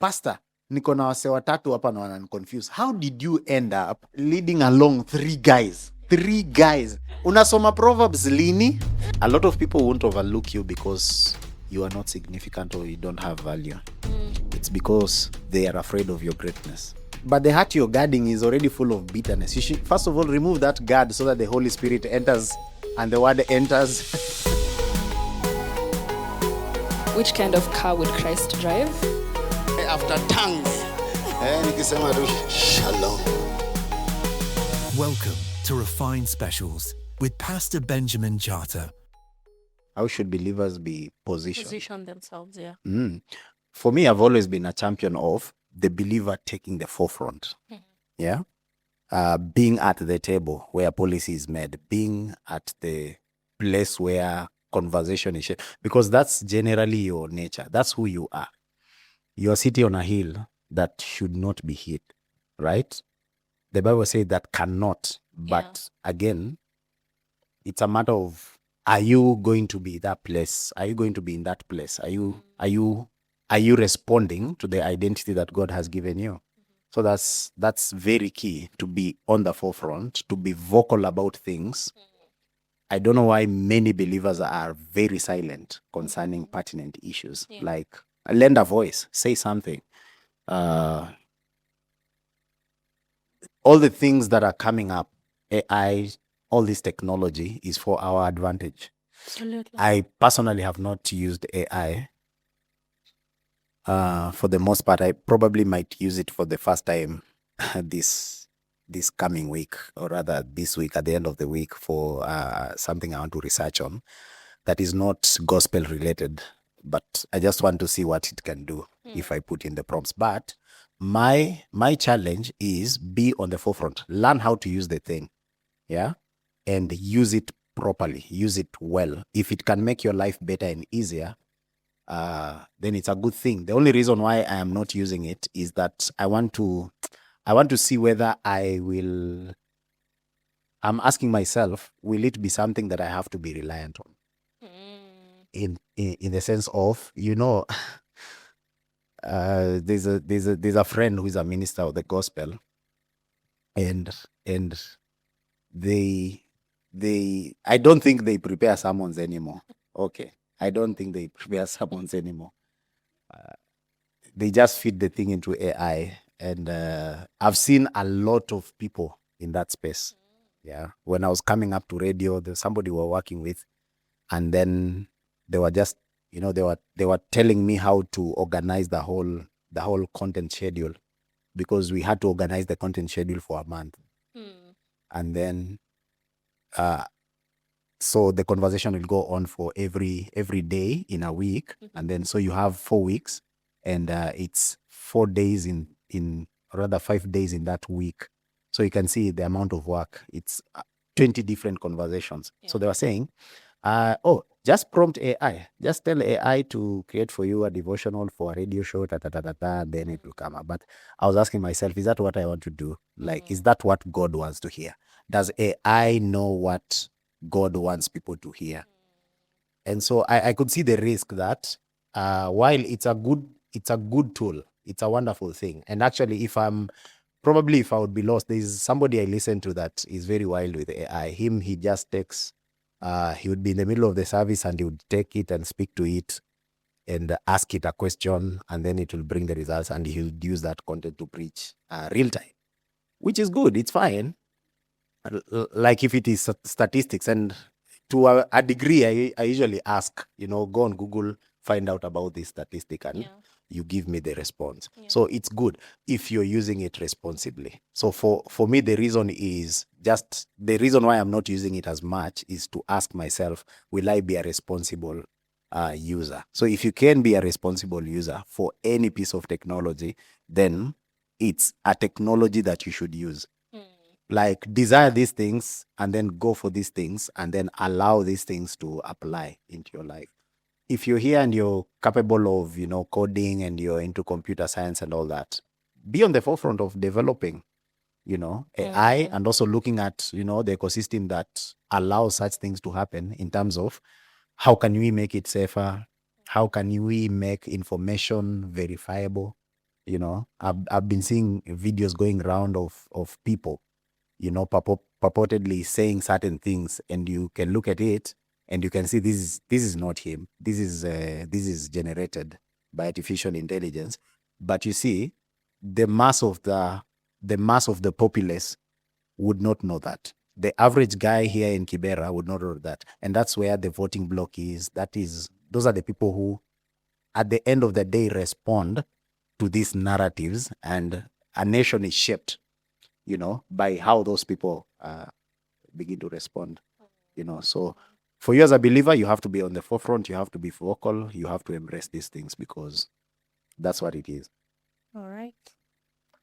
Pastor, niko na wase watatu hapa na wananiconfuse. How did you end up leading along three guys? Three guys. Unasoma Proverbs lini? A lot of people won't overlook you because you are not significant or you don't have value. It's because they are afraid of your greatness. But the heart you're guarding is already full of bitterness. You should, first of all, remove that guard so that the Holy Spirit enters and the word enters. Which kind of car would Christ drive? After tongues. Nikisema tu shalom. Welcome to Refined Specials with Pastor Benjamin Njatha. How should believers be positioned? Position themselves, yeah. For me, I've always been a champion of the believer taking the forefront. Yeah. Being at the table where policy is made, being at the place where conversation is shared, because that's generally your nature. That's who you are. You're sitting on a hill that should not be hit, right? The Bible says that cannot, but again, it's a matter of, are you going to be that place? Are you going to be in that place? Are you responding to the identity that God has given you? So that's very key, to be on the forefront, to be vocal about things. I don't know why many believers are very silent concerning pertinent issues. Like, lend a voice, say something. All the things that are coming up, AI, all this technology is for our advantage. Absolutely. I personally have not used AI. For the most part, I probably might use it for the first time this coming week, or rather this week, at the end of the week, for something I want to research on that is not gospel related, but I just want to see what it can do if I put in the prompts. But my challenge is be on the forefront, learn how to use the thing, and use it properly, use it well. If it can make your life better and easier, then it's a good thing. The only reason why I am not using it is that I want to see whether I'm asking myself, will it be something that I have to be reliant on? In the sense of, there's a friend who is a minister of the gospel, and they I don't think they prepare sermons anymore. Okay. I don't think they prepare sermons anymore. They just feed the thing into AI. And I've seen a lot of people in that space. Yeah. When I was coming up to radio, there's somebody we were working with, and then they were just, they were telling me how to organize the whole content schedule, because we had to organize the content schedule for a month. And then so the conversation will go on for every day in a week. And then so you have 4 weeks, and it's 4 days in rather 5 days in that week. So you can see the amount of work. It's 20 different conversations. So they were saying, just prompt AI. Just tell AI to create for you a devotional for a radio show, then it will come up. But I was asking myself, is that what I want to do? Like, is that what God wants to hear? Does AI know what God wants people to hear? And so I could see the risk that while it's a good tool, it's a wonderful thing. And actually, if I would be lost, there's somebody I listen to that is very wild with AI. He just takes, he would be in the middle of the service and he would take it and speak to it and ask it a question, and then it will bring the results, and he would use that content to preach real time, which is good. It's fine. Like if it is statistics, and to a degree, I usually ask, go on Google, find out about this statistic, and you give me the response. So it's good if you're using it responsibly. So for me, the reason why I'm not using it as much is to ask myself, will I be a responsible user? So if you can be a responsible user for any piece of technology, then it's a technology that you should use. Like, desire these things and then go for these things, and then allow these things to apply into your life. If you're here and you're capable of, coding, and you're into computer science and all that, be on the forefront of developing, AI, and also looking at, the ecosystem that allows such things to happen, in terms of how can we make it safer? How can we make information verifiable? You know, I've been seeing videos going around of people, you know, purportedly saying certain things, and you can look at it and you can see this is not him. This is generated by artificial intelligence. But you see, the mass of the populace would not know that. The average guy here in Kibera would not know that. And that's where the voting block is. Those are the people who, at the end of the day, respond to these narratives. And a nation is shaped, you know, by how those people begin to respond, you know. So for you as a believer, you have to be on the forefront. You have to be vocal. You have to embrace these things because that's what it is. All right.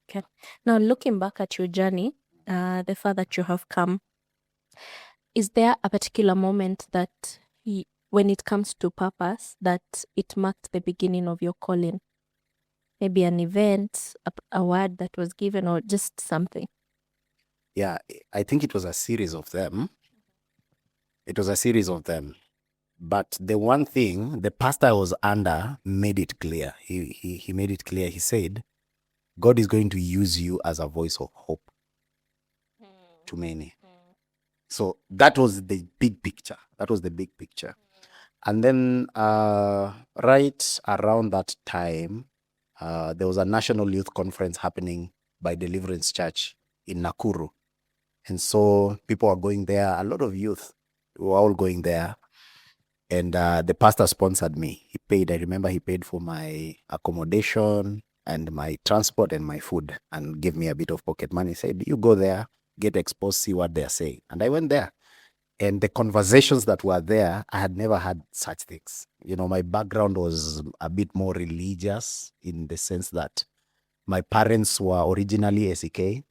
Okay. Now, looking back at your journey, the far that you have come, is there a particular moment that, when it comes to purpose, that it marked the beginning of your calling? Maybe an event, a word that was given, or just something? Yeah, I think it was a series of them. It was a series of them. But the one thing the pastor I was under made it clear. He made it clear. He said, God is going to use you as a voice of hope to many. So that was the big picture. That was the big picture. And then right around that time, there was a national youth conference happening by Deliverance Church in Nakuru. And so people are going there. A lot of youth were all going there. And the pastor sponsored me. He paid, I remember he paid for my accommodation and my transport and my food and gave me a bit of pocket money. He said, you go there, get exposed, see what they're saying. And I went there. And the conversations that were there, I had never had such things. You know, my background was a bit more religious in the sense that my parents were originally SEK.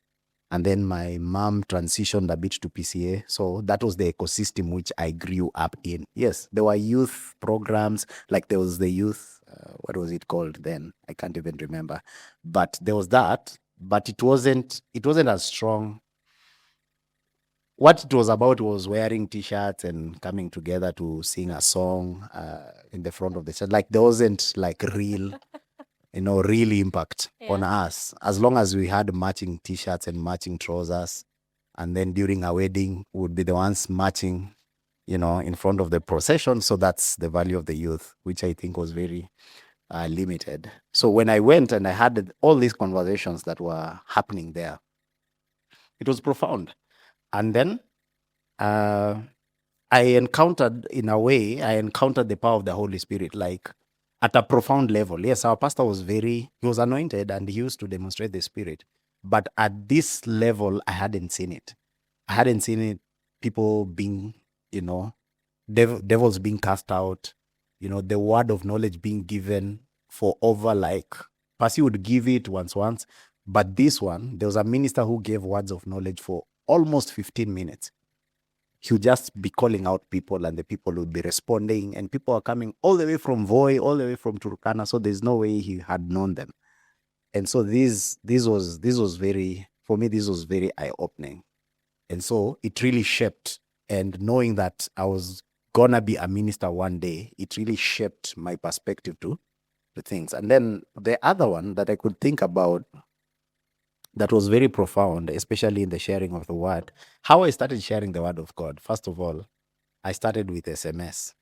And then my mom transitioned a bit to PCA. So that was the ecosystem which I grew up in. Yes, there were youth programs, like there was the youth, what was it called then? I can't even remember. But there was that, but it wasn't as strong. What it was about was wearing T-shirts and coming together to sing a song in the front of the church. Like there wasn't like real impact on us, as long as we had matching T-shirts and matching trousers. And then during a wedding, we would be the ones marching, you know, in front of the procession. So that's the value of the youth, which I think was very limited. So when I went and I had all these conversations that were happening there, it was profound. And then I encountered the power of the Holy Spirit, like at a profound level. Yes, our pastor he was anointed and he used to demonstrate the Spirit. But at this level, I hadn't seen it. I hadn't seen it, people being, you know, devils being cast out, you know, the word of knowledge being given for over, like, Percy would give it once. But this one, there was a minister who gave words of knowledge for almost 15 minutes. He would just be calling out people and the people would be responding, and people are coming all the way from Voi, all the way from Turkana. So there's no way he had known them. And so this was very, for me, this was very eye-opening. And so it really shaped, and knowing that I was gonna be a minister one day, it really shaped my perspective to things. And then the other one that I could think about that was very profound, especially in the sharing of the word, how I started sharing the word of God. First of all, I started with SMS.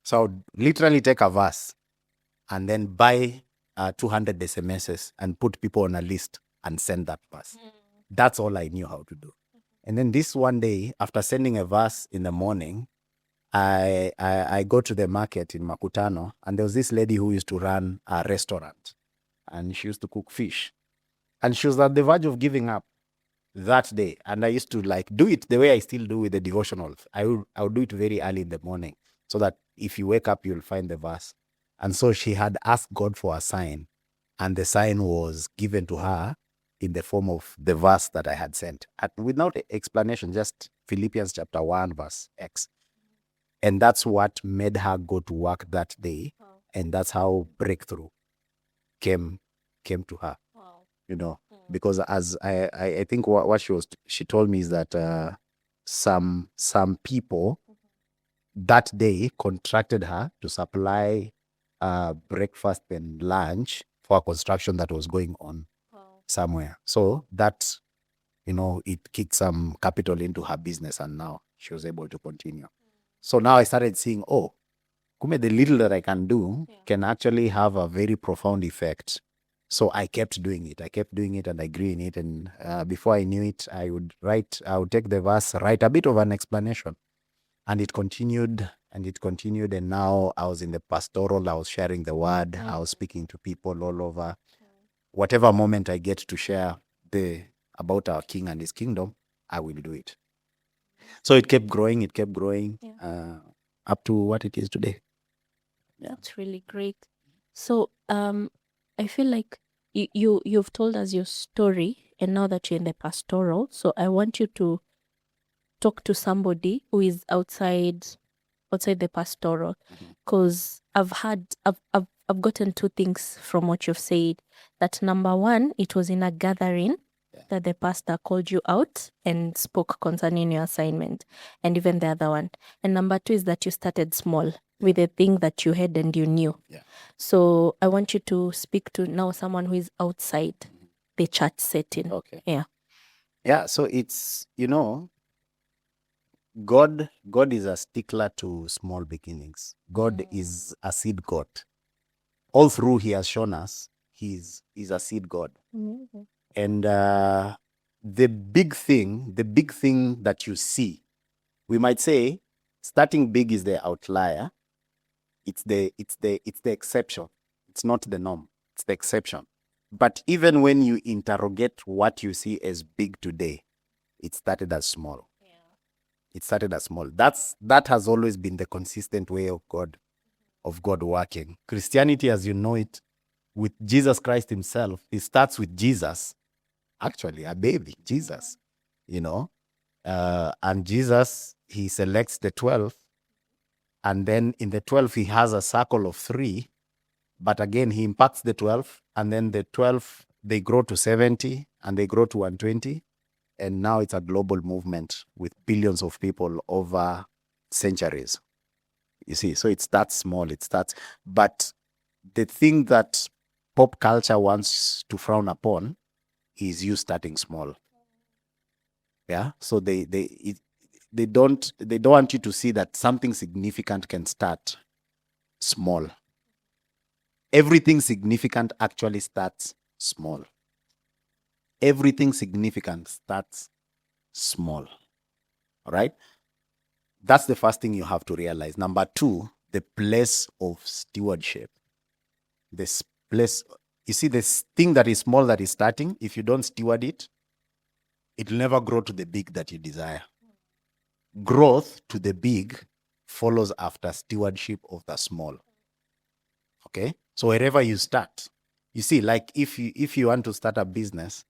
So I would literally take a verse and then buy 200 SMSs and put people on a list and send that verse. That's all I knew how to do. And then this one day, after sending a verse in the morning, I go to the market in Makutano, and there was this lady who used to run a restaurant, and she used to cook fish. And she was at the verge of giving up that day. And I used to like do it the way I still do with the devotionals. I would do it very early in the morning so that if you wake up, you'll find the verse. And so she had asked God for a sign, and the sign was given to her in the form of the verse that I had sent. And without explanation, just Philippians chapter 1, verse X. And that's what made her go to work that day. Wow. And that's how breakthrough came to her. Wow. You know, because as I think what she told me is that some people that day contracted her to supply breakfast and lunch for a construction that was going on somewhere. So that, it kicked some capital into her business, and now she was able to continue. So now I started seeing, kume, the little that I can do can actually have a very profound effect. So I kept doing it. And I grew in it. And before I knew it, I would take the verse, write a bit of an explanation. And it continued. And now I was in the pastoral, I was sharing the word, I was speaking to people all over. Whatever moment I get to share about our King and his kingdom, I will do it. So it kept growing, up to what it is today. That's really great. So I feel like you've told us your story, and now that you're in the pastoral, so I want you to talk to somebody who is outside the pastoral, because I've gotten two things from what you've said. That number one, it was in a gathering that the pastor called you out and spoke concerning your assignment, and even the other one. And number two is that you started small with the thing that you had and you knew. Yeah. So I want you to speak to now someone who is outside the church setting. Okay. Yeah. Yeah, so it's, God is a stickler to small beginnings. God is a seed God. All through he has shown us he's a seed God. Mm-hmm. And the big thing that you see, we might say starting big is the outlier. It's the exception. It's not the norm. It's the exception. But even when you interrogate what you see as big today, it started as small. It started as small. That has always been the consistent way of God working. Christianity, as you know it, with Jesus Christ himself, it starts with Jesus, actually a baby, Jesus, and Jesus, he selects the 12, and then in the 12 he has a circle of 3, but again he impacts the 12, and then the 12, they grow to 70, and they grow to 120. And now it's a global movement with billions of people over centuries. You see, so it starts small. But the thing that pop culture wants to frown upon is you starting small. Yeah. So they don't want you to see that something significant can start small. Everything significant actually starts small. Everything significant starts small. All right? That's the first thing you have to realize. Number two, the place of stewardship. This place, you see, this thing that is small that is starting, if you don't steward it, it will never grow to the big that you desire. Growth to the big follows after stewardship of the small. Okay? So wherever you start, you see, like if you want to start a business,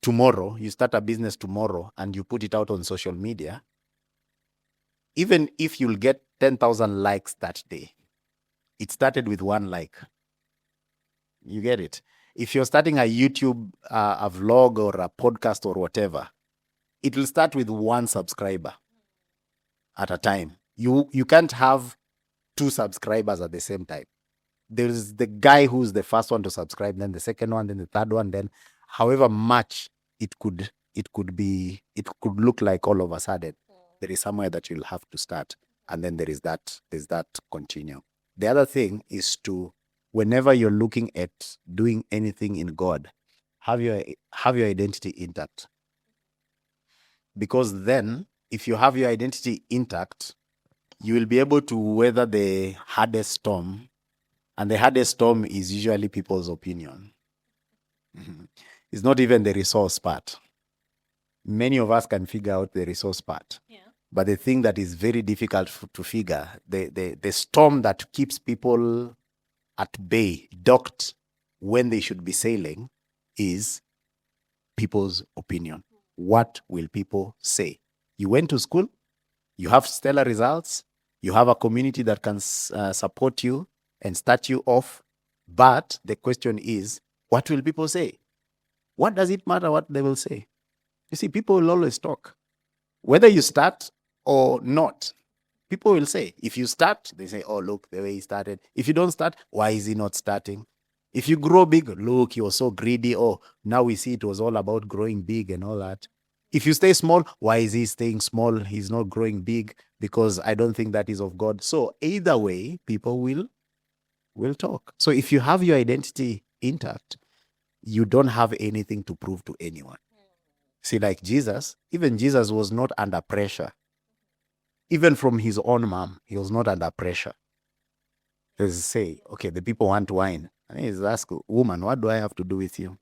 tomorrow, you start a business tomorrow and you put it out on social media, even if you'll get 10,000 likes that day, it started with 1 like. You get it? If you're starting a YouTube, a vlog or a podcast or whatever, it will start with 1 subscriber at a time. You can't have 2 subscribers at the same time. There's the guy who's the first one to subscribe, then the second one, then the third one, then however much it could look like all of a sudden. There is somewhere that you'll have to start. And then there's that continue. The other thing is to, whenever you're looking at doing anything in God, have your identity intact. Because then, if you have your identity intact, you will be able to weather the hardest storm. And the hardest storm is usually people's opinion. It's not even the resource part. Many of us can figure out the resource part. Yeah. But the thing that is very difficult to figure, the storm that keeps people at bay, docked when they should be sailing, is people's opinion. What will people say? You went to school, you have stellar results, you have a community that can support you and start you off. But the question is, what will people say? What does it matter what they will say? You see, people will always talk. Whether you start or not, People will say, if you start, they say, oh, look, the way he started. If you don't start, why is he not starting? If you grow big, look, he was so greedy. Oh, now we see it was all about growing big and all that. If you stay small, why is he staying small? He's not growing big because I don't think that is of God. So either way, people will talk. So if you have your identity intact, you don't have anything to prove to anyone. See, like Jesus, even Jesus was not under pressure. Even from his own mom, he was not under pressure. They say, okay, the people want wine. And he's asked, woman, what do I have to do with you?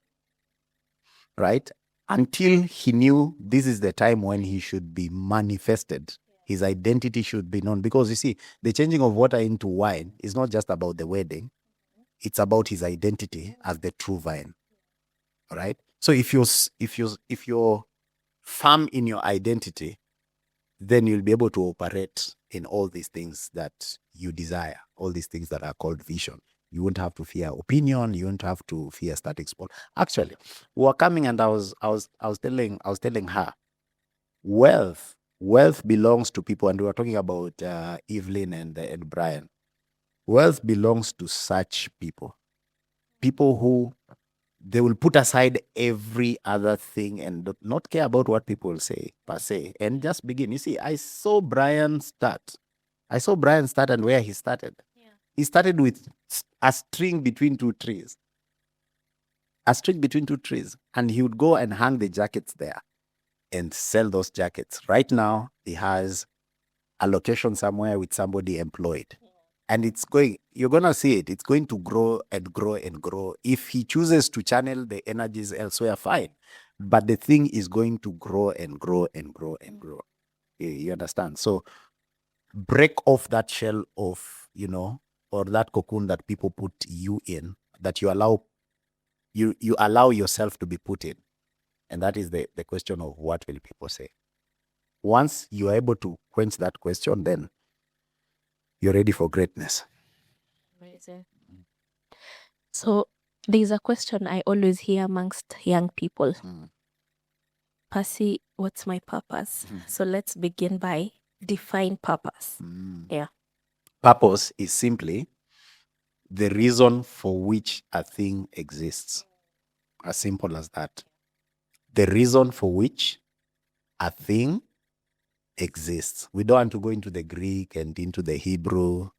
Right? Until he knew this is the time when he should be manifested. His identity should be known. Because you see, the changing of water into wine is not just about the wedding. It's about his identity as the true vine. Right? So if you're firm in your identity, then you'll be able to operate in all these things that you desire, all these things that are called vision. You won't have to fear opinion. You won't have to fear static sport. Actually, we were coming and I was telling her, wealth belongs to people, and we were talking about Evelyn and Brian. Wealth belongs to such people who they will put aside every other thing and not care about what people will say per se, and just begin. You see, I saw Brian start and where he started. Yeah. He started with a string between two trees. And he would go and hang the jackets there and sell those jackets. Right now, he has a location somewhere with somebody employed. Yeah. And you're going to see it. It's going to grow and grow and grow. If he chooses to channel the energies elsewhere, fine. But the thing is going to grow and grow and grow and grow. You understand? So break off that shell of, or that cocoon that people put you in, that you allow yourself to be put in. And that is the question of what will people say. Once you are able to quench that question, then you're ready for greatness. Amazing. So there's a question I always hear amongst young people. Percy, what's my purpose? So let's begin by define purpose. Yeah. Purpose is simply the reason for which a thing exists. As simple as that. The reason for which a thing exists. We don't want to go into the Greek and into the Hebrew.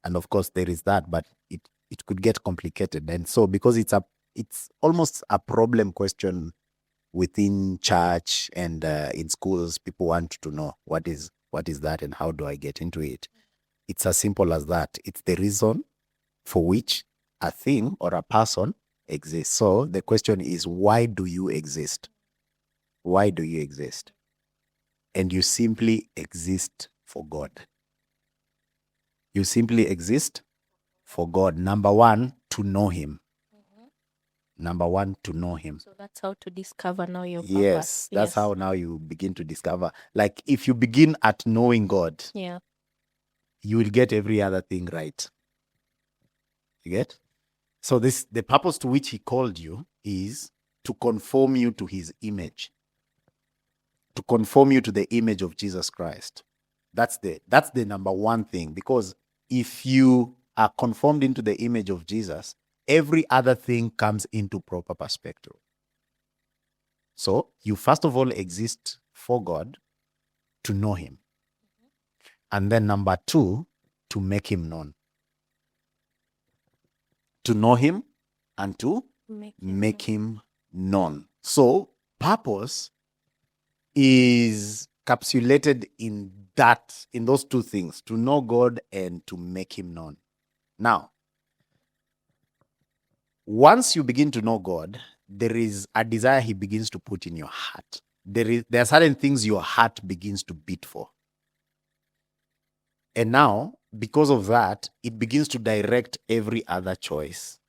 And of course there is that, but it could get complicated. And so because it's almost a problem question within church and in schools, people want to know what is that and how do I get into it? It's as simple as that. It's the reason for which a thing or a person exists. So the question is, why do you exist? Why do you exist? And you simply exist for God. You simply exist for God. Number one, to know Him. Number one, to know Him. So that's how to discover now your purpose. Yes, that's how now you begin to discover. Like if you begin at knowing God, you will get every other thing right. You get? So the purpose to which He called you is to conform you to His image. To conform you to the image of Jesus Christ. That's the number one thing. Because if you are conformed into the image of Jesus, every other thing comes into proper perspective. So you first of all exist for God, to know Him. And then number two, to make Him known. To know Him and to make him known. So purpose is capsulated in those two things, to know God and to make Him known. Now, once you begin to know God, there is a desire He begins to put in your heart. There are certain things your heart begins to beat for. And now, because of that, it begins to direct every other choice.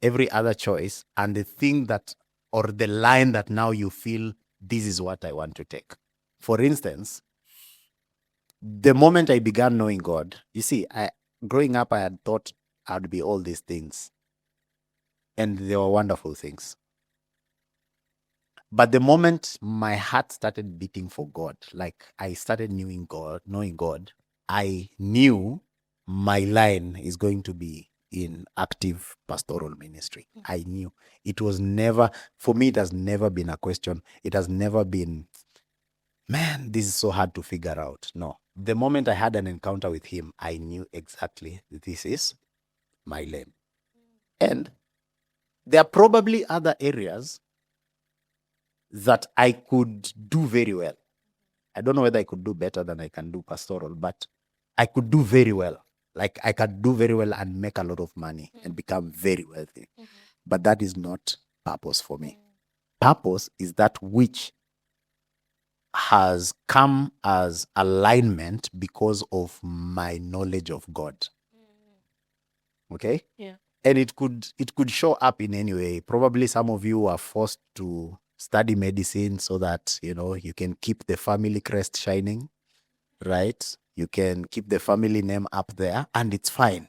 Every other choice, and the thing that, or the line that now you feel, this is what I want to take. For instance, the moment I began knowing God, you see, growing up, I had thought I'd be all these things. And they were wonderful things. But the moment my heart started beating for God, like I started knowing God, I knew my line is going to be in active pastoral ministry. I knew it was never, for me, it has never been a question. It has never been, man, this is so hard to figure out. No. The moment I had an encounter with him, I knew exactly this is my lane. And there are probably other areas that I could do very well. I don't know whether I could do better than I can do pastoral, but I could do very well. Like I could do very well and make a lot of money and become very wealthy. But that is not purpose for me. Purpose is that which has come as alignment because of my knowledge of God. Okay? Yeah. And it could show up in any way. Probably some of you are forced to study medicine so that, you can keep the family crest shining, right? You can keep the family name up there, and it's fine.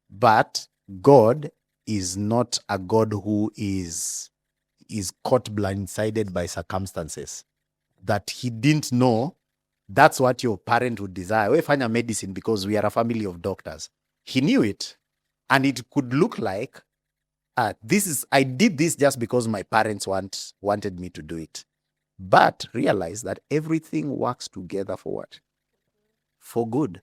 But God is not a God who is caught blindsided by circumstances that he didn't know. That's what your parent would desire. We find a medicine because we are a family of doctors. He knew it. And it could look like, I did this just because my parents wanted me to do it. But realize that everything works together for what? For good.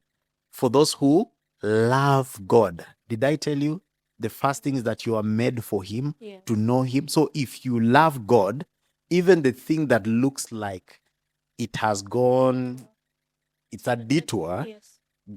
For those who love God. Did I tell you? The first thing is that you are made for him, to know him. So if you love God, even the thing that looks like it has gone, it's a detour,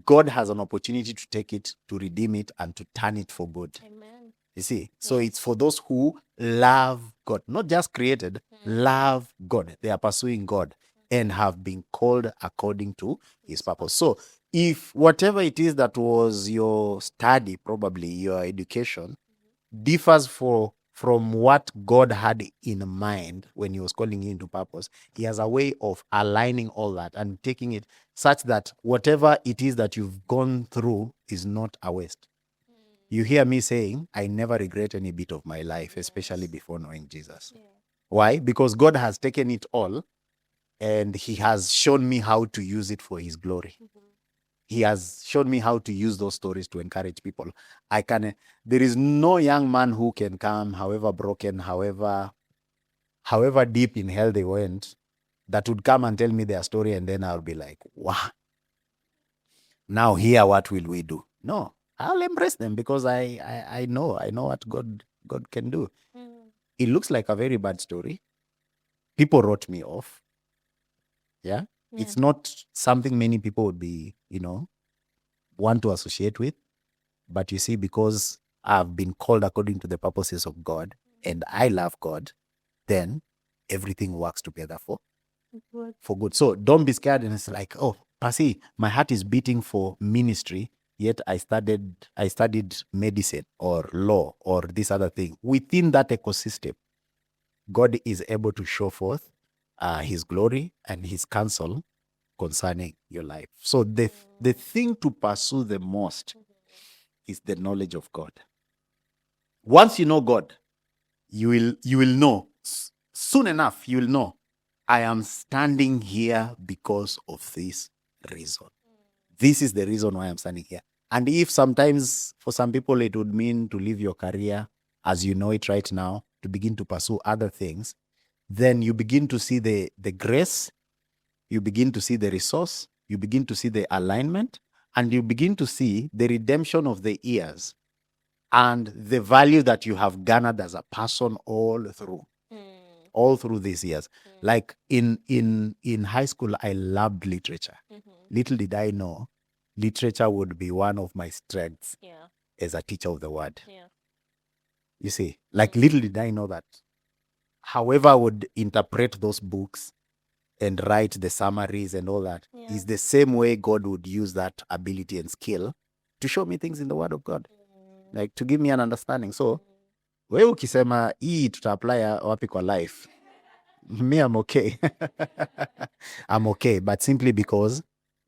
God has an opportunity to take it, to redeem it, and to turn it for good. Amen. You see? So it's for those who love God, not just created, love God. They are pursuing God and have been called according to his purpose. So if whatever it is that was your study, probably your education, differs from what God had in mind when he was calling you into purpose, he has a way of aligning all that and taking it such that whatever it is that you've gone through is not a waste. You hear me saying, I never regret any bit of my life, especially before knowing Jesus. Why? Because God has taken it all and he has shown me how to use it for his glory. He has shown me how to use those stories to encourage people. There is no young man who can come, however broken, however deep in hell they went, that would come and tell me their story, and then I'll be like, wow. Now here, what will we do? No, I'll embrace them because I know what God can do. It looks like a very bad story. People wrote me off. Yeah. It's not something many people would be, want to associate with. But you see, because I've been called according to the purposes of God and I love God, then everything works together for good. So don't be scared and it's like, oh, Pasi, my heart is beating for ministry, yet I studied medicine or law or this other thing. Within that ecosystem, God is able to show forth his glory and his counsel concerning your life. So the thing to pursue the most is the knowledge of God. Once you know God, you will know. Soon enough, you will know, I am standing here because of this reason. This is the reason why I'm standing here. And if sometimes for some people it would mean to leave your career as you know it right now, to begin to pursue other things, then you begin to see the grace, you begin to see the resource, you begin to see the alignment, and you begin to see the redemption of the years and the value that you have garnered as a person all through these years. Like in high school, I loved literature. Little did I know, literature would be one of my strengths as a teacher of the word. You see, like little did I know that however I would interpret those books and write the summaries and all that is the same way God would use that ability and skill to show me things in the word of God, like to give me an understanding. So wewe ukisema hii tuta-apply wapi kwa life, me, I'm okay. I'm okay, but simply because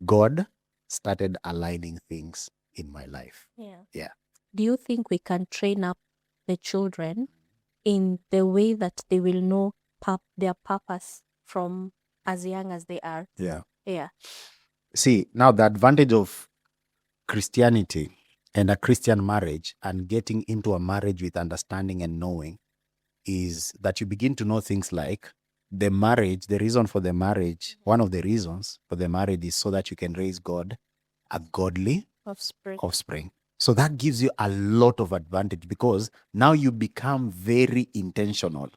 God started aligning things in my life. Yeah. Do you think we can train up the children in the way that they will know their purpose from as young as they are? Yeah. Yeah. See, now the advantage of Christianity and a Christian marriage and getting into a marriage with understanding and knowing is that you begin to know things like the marriage, the reason for the marriage, one of the reasons for the marriage is so that you can raise a godly Offspring. offspring. So that gives you a lot of advantage because now you become very intentional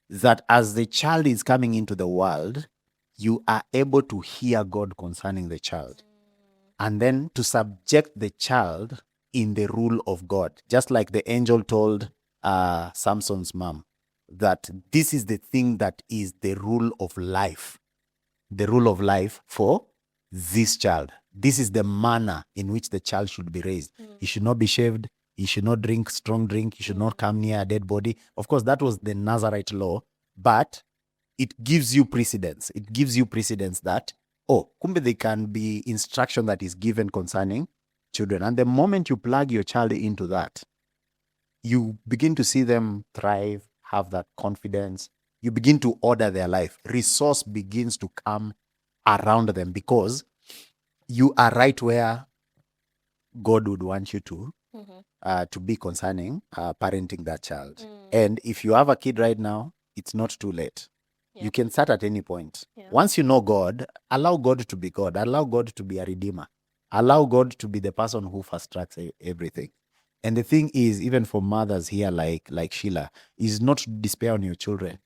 that as the child is coming into the world, you are able to hear God concerning the child and then to subject the child in the rule of God. Just like the angel told Samson's mom that this is the thing that is the rule of life for this child. This is the manner in which the child should be raised. He should not be shaved. He should not drink strong drink. He should not come near a dead body. Of course, that was the Nazarite law, but it gives you precedence. It gives you precedence that, oh, kumbe there can be instruction that is given concerning children. And the moment you plug your child into that, you begin to see them thrive, have that confidence. You begin to order their life. Resource begins to come around them because you are right where God would want you to be concerning parenting that child. And if you have a kid right now, it's not too late. You can start at any point. Once you know God, allow God to be God. Allow God to be a redeemer. Allow God to be the person who fast tracks everything. And the thing is, even for mothers here like Sheila, is not to despair on your children.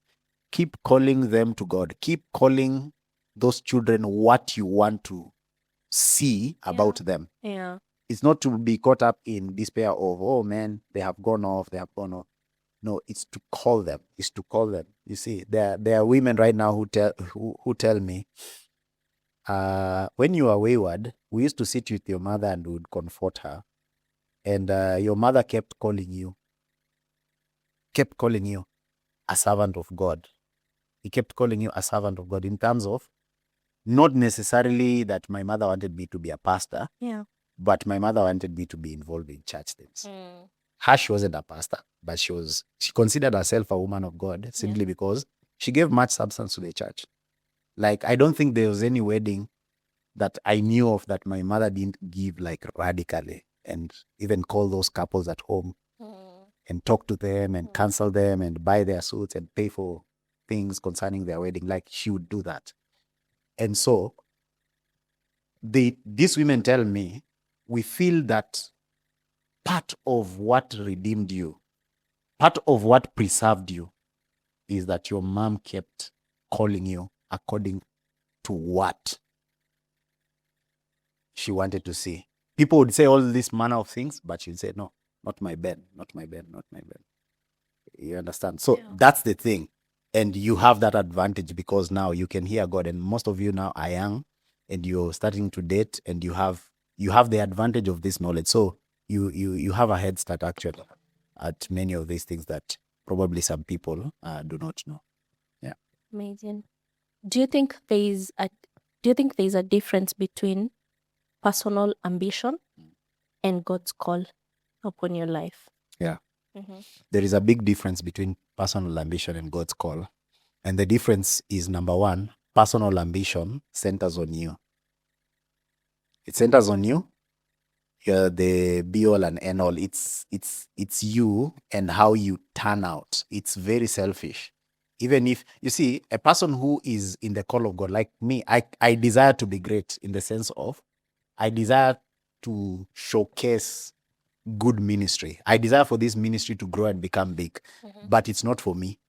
Keep calling them to God. Keep calling those children what you want to see about them. Yeah. It's not to be caught up in despair of, oh man, they have gone off. No, it's to call them. It's to call them. You see, there are women right now who tell me, when you are wayward, we used to sit with your mother and would comfort her. And your mother kept calling you a servant of God. He kept calling you a servant of God in terms of not necessarily that my mother wanted me to be a pastor, but my mother wanted me to be involved in church things. She wasn't a pastor, but she considered herself a woman of God simply because she gave much substance to the church. Like, I don't think there was any wedding that I knew of that my mother didn't give like radically and even call those couples at home and talk to them and counsel them and buy their suits and pay for things concerning their wedding. Like, she would do that. And so these women tell me, we feel that part of what redeemed you, part of what preserved you is that your mom kept calling you according to what she wanted to see. People would say all this manner of things, but she'd say, no, not my Ben, not my Ben, not my Ben. You understand? So that's the thing. And you have that advantage because now you can hear God. And most of you now are young and you're starting to date and you have the advantage of this knowledge. So you have a head start actually at many of these things that probably some people do not know. Yeah. Amazing. Do you think there's a difference between personal ambition and God's call upon your life? Yeah. There is a big difference between personal ambition and God's call. And the difference is, number one, personal ambition centers on you. It centers on you. You're the be all and end all. It's you and how you turn out. It's very selfish. Even if, you see, a person who is in the call of God, like me, I desire to be great in the sense of, I desire to showcase good ministry. I desire for this ministry to grow and become big, but it's not for me.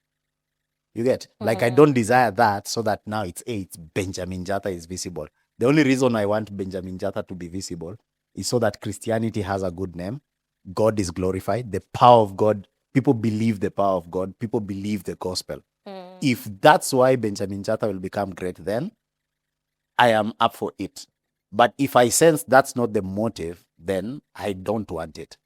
You get? Like, I don't desire that so that now it's Benjamin Njatha is visible. The only reason I want Benjamin Njatha to be visible is so that Christianity has a good name. God is glorified. The power of God, people believe the power of God. People believe the gospel. If that's why Benjamin Njatha will become great, then I am up for it. But if I sense that's not the motive, then I don't want it.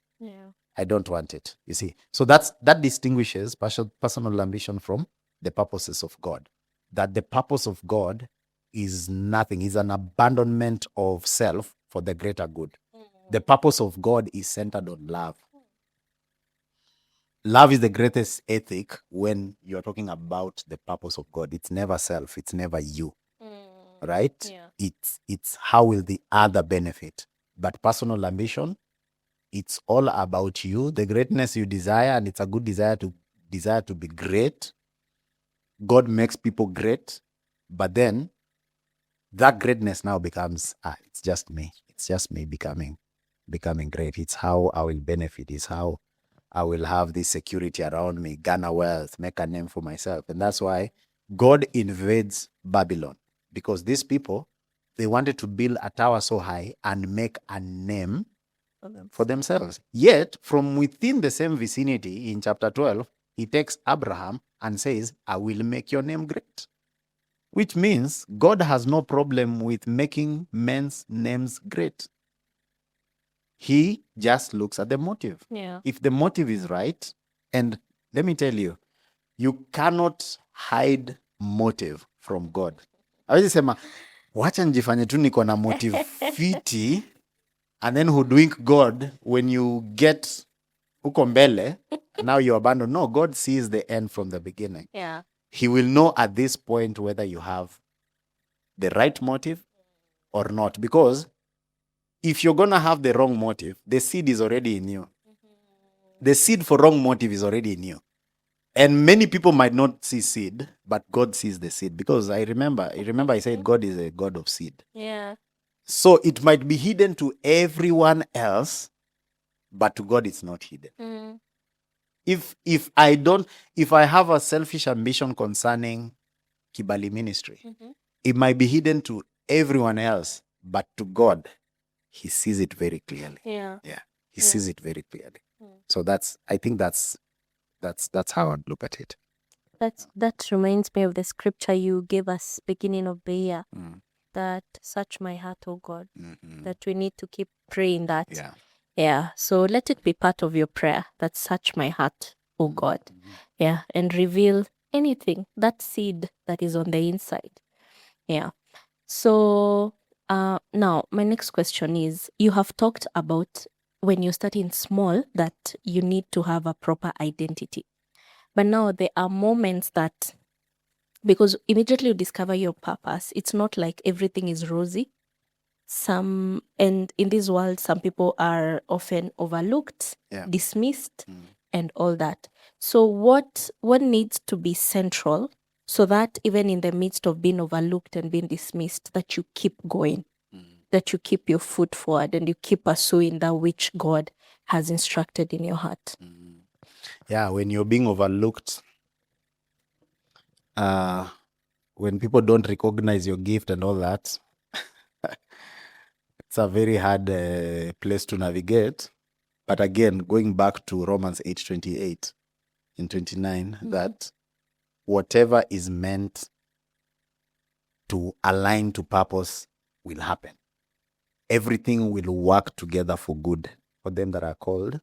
I don't want it, you see. So that distinguishes personal ambition from the purposes of God. That the purpose of God is nothing, is an abandonment of self for the greater good. The purpose of God is centered on love. Love is the greatest ethic when you're talking about the purpose of God. It's never self, it's never you. right? Yeah. It's how will the other benefit. But personal ambition, it's all about you, the greatness you desire, and it's a good desire to be great. God makes people great, but then that greatness now becomes it's just me. It's just me becoming great. It's how I will benefit. It's how I will have this security around me, garner wealth, make a name for myself. And that's why God invades Babylon, because these people, they wanted to build a tower so high and make a name for themselves. Yet, from within the same vicinity in chapter 12, he takes Abraham and says, I will make your name great. Which means God has no problem with making men's names great. He just looks at the motive. Yeah. If the motive is right, and let me tell you, you cannot hide motive from God. Hawezi sema, wacha njifanye tu niko na motive fiti, and then hoodwink God when you get huko mbele, now you abandon. No, God sees the end from the beginning. Yeah. He will know at this point whether you have the right motive or not. Because if you're going to have the wrong motive, the seed is already in you. The seed for wrong motive is already in you. And many people might not see seed, but God sees the seed. Because I remember I said God is a God of seed. Yeah. So it might be hidden to everyone else, but to God it's not hidden. Mm. If I have a selfish ambition concerning Kibali Ministry, it might be hidden to everyone else, but to God, he sees it very clearly. Yeah. Yeah. He sees it very clearly. So I think that's how I'd look at it. That reminds me of the scripture you gave us beginning of the year. That search my heart, oh God. That we need to keep praying that. Yeah. Yeah. So let it be part of your prayer, that search my heart, oh God. Yeah. And reveal anything, that seed that is on the inside. Yeah. So now my next question is, you have talked about when you're starting small that you need to have a proper identity. But now there are moments that, because immediately you discover your purpose, it's not like everything is rosy. And in this world, some people are often overlooked, dismissed, and all that. So what needs to be central so that even in the midst of being overlooked and being dismissed, that you keep going, that you keep your foot forward and you keep pursuing that which God has instructed in your heart? Yeah, when you're being overlooked, when people don't recognize your gift and all that, it's a very hard place to navigate. But again, going back to Romans 8:28 and 29, that whatever is meant to align to purpose will happen. Everything will work together for good for them that are called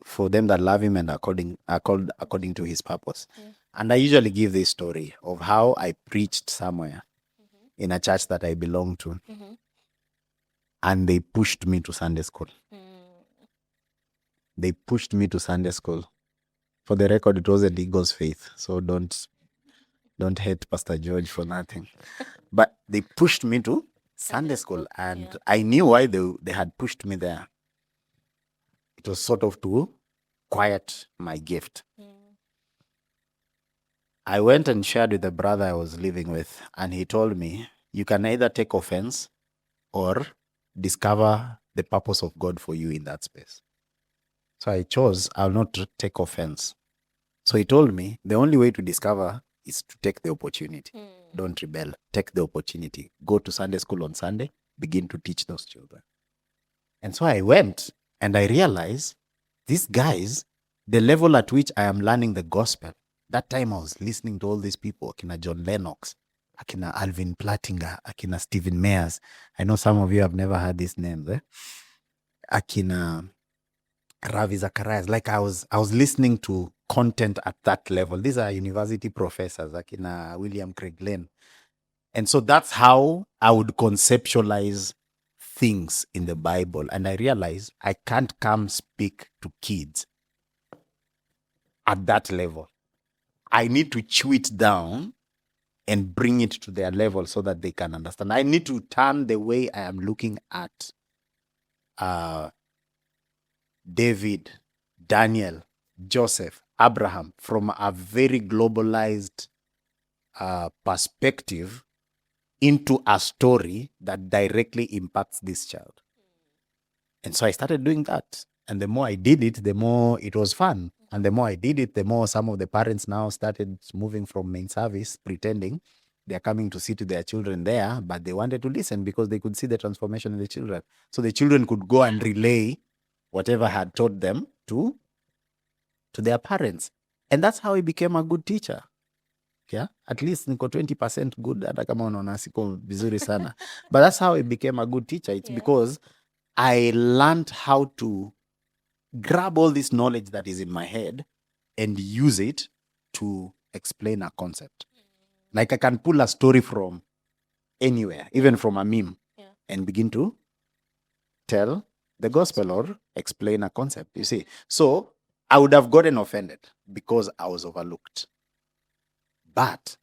for them that love him and are called according to his purpose. And I usually give this story of how I preached somewhere in a church that I belong to, and they pushed me to Sunday school. They pushed me to Sunday school. For the record, it wasn't Eagles Faith, so don't hate Pastor George for nothing. But they pushed me to Sunday school, and I knew why they had pushed me there. It was sort of to quiet my gift. I went and shared with the brother I was living with, and he told me, you can either take offense or discover the purpose of God for you in that space. So I chose, I'll not take offense. So he told me, the only way to discover is to take the opportunity. Don't rebel. Take the opportunity. Go to Sunday school on Sunday. Begin to teach those children. And so I went, and I realized, these guys, the level at which I am learning the gospel, that time I was listening to all these people, Akina John Lennox, Akina Alvin Plattinger, Akina Stephen Mayers. I know some of you have never heard these names. Akina Ravi Zacharias. Like I was listening to content at that level. These are university professors, Akina William Craig Lane. And so that's how I would conceptualize things in the Bible. And I realized I can't come speak to kids at that level. I need to chew it down and bring it to their level so that they can understand. I need to turn the way I am looking at David, Daniel, Joseph, Abraham from a very globalized perspective into a story that directly impacts this child. And so I started doing that. And the more I did it, the more it was fun. And the more I did it, the more some of the parents now started moving from main service, pretending they're coming to sit with their children there, but they wanted to listen because they could see the transformation in the children. So the children could go and relay whatever I had taught them to their parents. And that's how I became a good teacher. Yeah, at least niko 20% good, hata kama unaona siko vizuri sana. But that's how I became a good teacher. It's because I learned how to grab all this knowledge that is in my head and use it to explain a concept. Like I can pull a story from anywhere, even from a meme, and begin to tell the gospel or explain a concept, you see. So I would have gotten offended because I was overlooked. But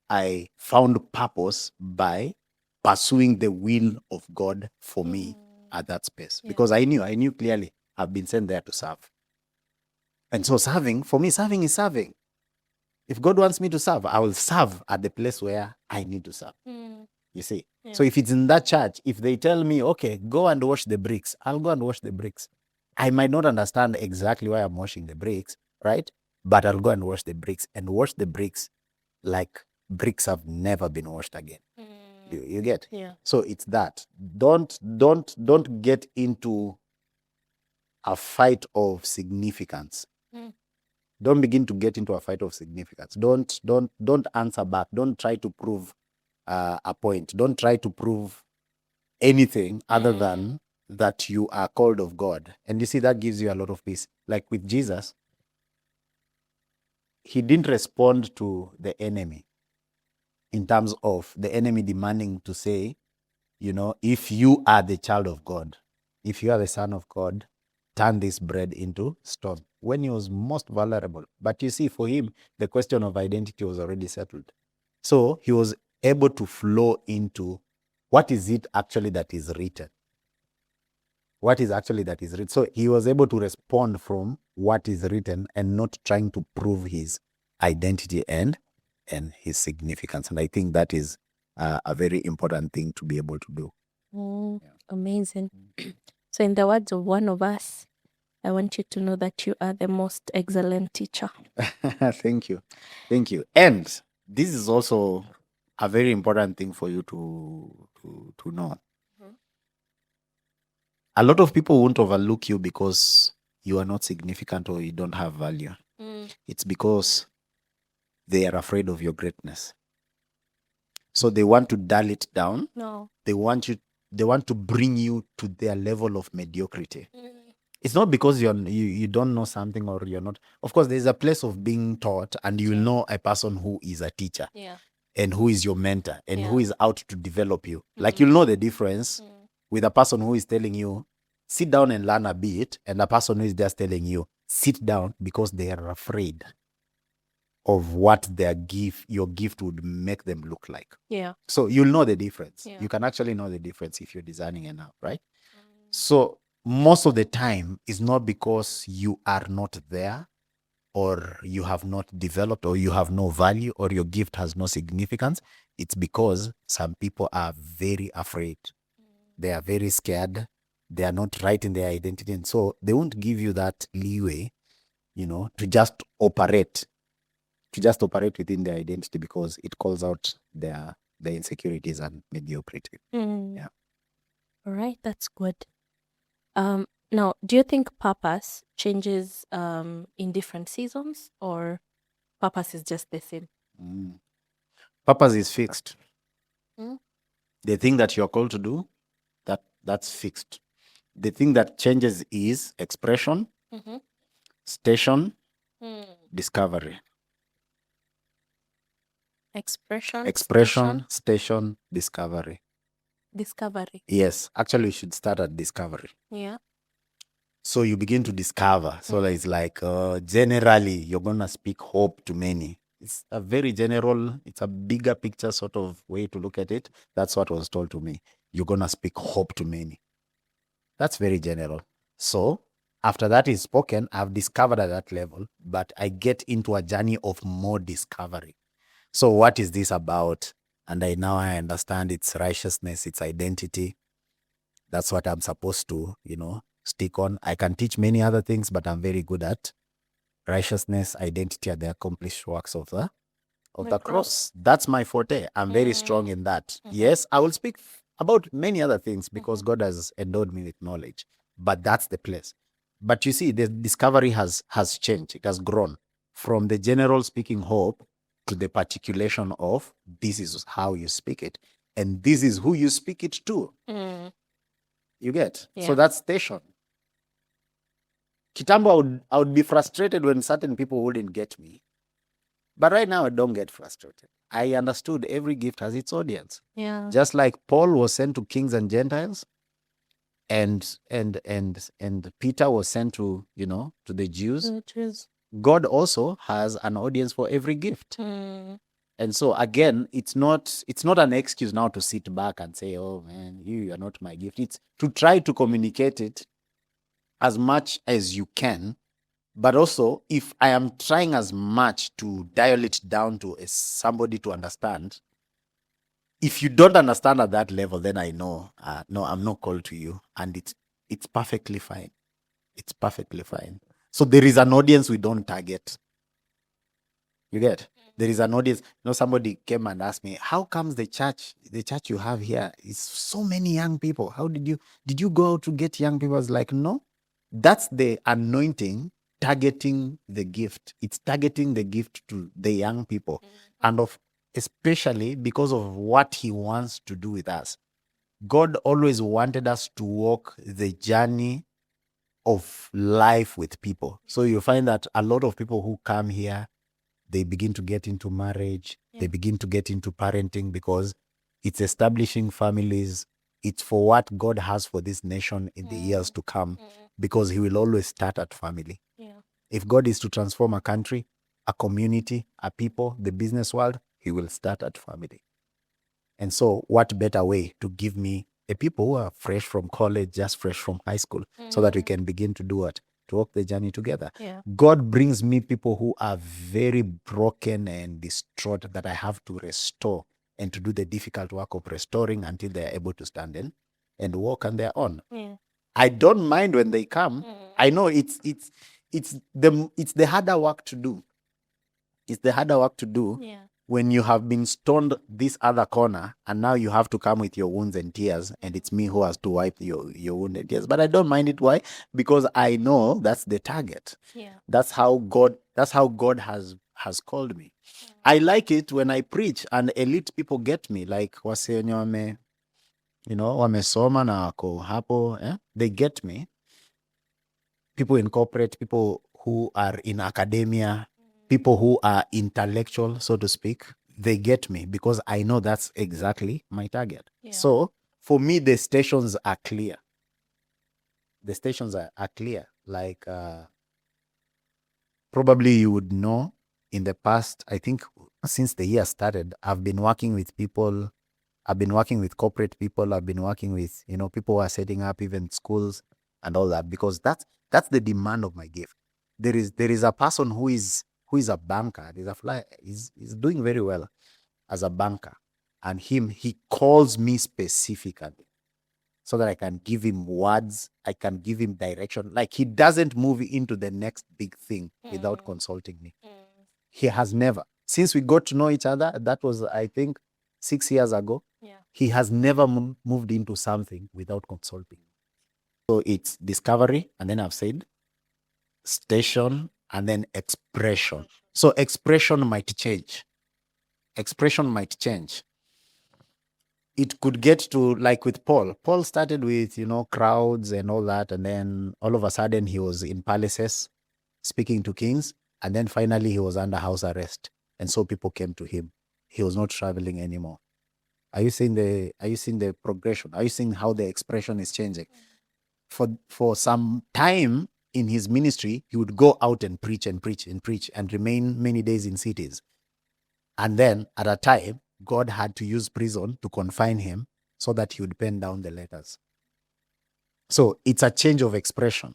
I found purpose by pursuing the will of God for me at that space. Because I knew clearly I've been sent there to serve. And so serving, for me, serving is serving. If God wants me to serve, I will serve at the place where I need to serve. You see? Yeah. So if it's in that church, if they tell me, okay, go and wash the bricks, I'll go and wash the bricks. I might not understand exactly why I'm washing the bricks, right? But I'll go and wash the bricks like bricks have never been washed again. You get? Yeah. So it's that. Don't get into a fight of significance. Don't begin to get into a fight of significance. Don't answer back. Don't try to prove a point. Don't try to prove anything other than that you are called of God. And you see, that gives you a lot of peace. Like with Jesus, he didn't respond to the enemy in terms of the enemy demanding to say, if you are the child of God, if you are the son of God, turn this bread into stone, when he was most vulnerable. But you see, for him, the question of identity was already settled. So he was able to flow into what is it actually that is written. What is actually that is written. So he was able to respond from what is written and not trying to prove his identity and his significance. And I think that is a very important thing to be able to do. Amazing. So in the words of one of us, I want you to know that you are the most excellent teacher. Thank you. Thank you. And this is also a very important thing for you to know. A lot of people won't overlook you because you are not significant or you don't have value. It's because they are afraid of your greatness. So they want to dull it down. No. They want to bring you to their level of mediocrity. It's not because you don't know something or you're not. Of course, there's a place of being taught, and you know a person who is a teacher and who is your mentor and who is out to develop you. Like, you'll know the difference with a person who is telling you, sit down and learn a bit, and a person who is just telling you, sit down, because they are afraid of what your gift would make them look like. Yeah. So you'll know the difference. Yeah. You can actually know the difference if you're discerning enough, right? So most of the time, it's not because you are not there, or you have not developed, or you have no value, or your gift has no significance. It's because some people are very afraid. They are very scared. They are not right in their identity. And so they won't give you that leeway, to just operate within their identity, because it calls out their insecurities and mediocrity. Yeah. All right, that's good. Now, do you think purpose changes in different seasons, or purpose is just the same? Purpose is fixed. The thing that you're called to do, that's fixed. The thing that changes is expression, station, discovery. Expression, station, discovery. discovery. Yes, actually, we should start at discovery. Yeah. So you begin to discover. So it's like, generally, you're going to speak hope to many. It's a very general, it's a bigger picture sort of way to look at it. That's what was told to me. You're going to speak hope to many. That's very general. So after that is spoken, I've discovered at that level, but I get into a journey of more discovery. So what is this about? And I understand it's righteousness, it's identity. That's what I'm supposed to, stick on. I can teach many other things, but I'm very good at righteousness, identity, and the accomplished works of the cross. That's my forte. I'm very strong in that. Yes, I will speak about many other things because God has endowed me with knowledge, but that's the place. But you see, the discovery has changed. It has grown from the general speaking hope to the particulation of this is how you speak it, and this is who you speak it to. You get? Yeah. So that's station. Kitambo, I would be frustrated when certain people wouldn't get me. But right now, I don't get frustrated. I understood every gift has its audience. Yeah. Just like Paul was sent to kings and Gentiles, and Peter was sent to, to the Jews. God also has an audience for every gift. And so again, it's not an excuse now to sit back and say, oh man, you are not my gift. It's to try to communicate it as much as you can. But also, if I am trying as much to dial it down to somebody to understand, if you don't understand at that level, then I know, no, I'm not called to you. And it's perfectly fine. It's perfectly fine. So there is an audience we don't target. You get? There is an audience. Somebody came and asked me, how comes the church you have here is so many young people? How did you go out to get young people? I was like, no, that's the anointing targeting the gift. It's targeting the gift to the young people. And especially because of what he wants to do with us. God always wanted us to walk the journey of life with people. So you find that a lot of people who come here, they begin to get into marriage, they begin to get into parenting because it's establishing families. It's for what God has for this nation in the years to come, because he will always start at family. If God is to transform a country, a community, a people, the business world, he will start at family. And so what better way to give me a people who are fresh from college, just fresh from high school, so that we can begin to do what? To walk the journey together. Yeah. God brings me people who are very broken and distraught that I have to restore and to do the difficult work of restoring until they are able to stand in and walk on their own. Yeah. I don't mind when they come. I know it's the harder work to do. It's the harder work to do when you have been stoned this other corner and now you have to come with your wounds and tears, and it's me who has to wipe your wound and tears. But I don't mind it. Why? Because I know that's the target. That's how God has called me. I like it when I preach and elite people get me, like wase wenye wamesoma na wako hapo, they get me. People in corporate, people who are in academia, people who are intellectual, so to speak, they get me because I know that's exactly my target. So for me, the stations are clear. The stations are clear. Like probably you would know in the past, I think since the year started, I've been working with people. I've been working with corporate people. I've been working with, people who are setting up even schools and all that, because that's the demand of my gift. There is a person who is a banker. There's a fly. He's doing very well as a banker, and he calls me specifically so that I can give him words. I can give him direction. Like, he doesn't move into the next big thing without consulting me. He has never, since we got to know each other. That was, I think, 6 years ago. He has never moved into something without consulting. So it's discovery, and then I've said station, and then expression. So expression might change. Expression might change. It could get to, like with Paul. Paul started with, crowds and all that. And then all of a sudden he was in palaces speaking to kings. And then finally he was under house arrest. And so people came to him. He was not traveling anymore. Are you seeing the progression? Are you seeing how the expression is changing? For some time in his ministry, he would go out and preach and preach and preach and remain many days in cities. And then at a time, God had to use prison to confine him so that he would pen down the letters. So it's a change of expression.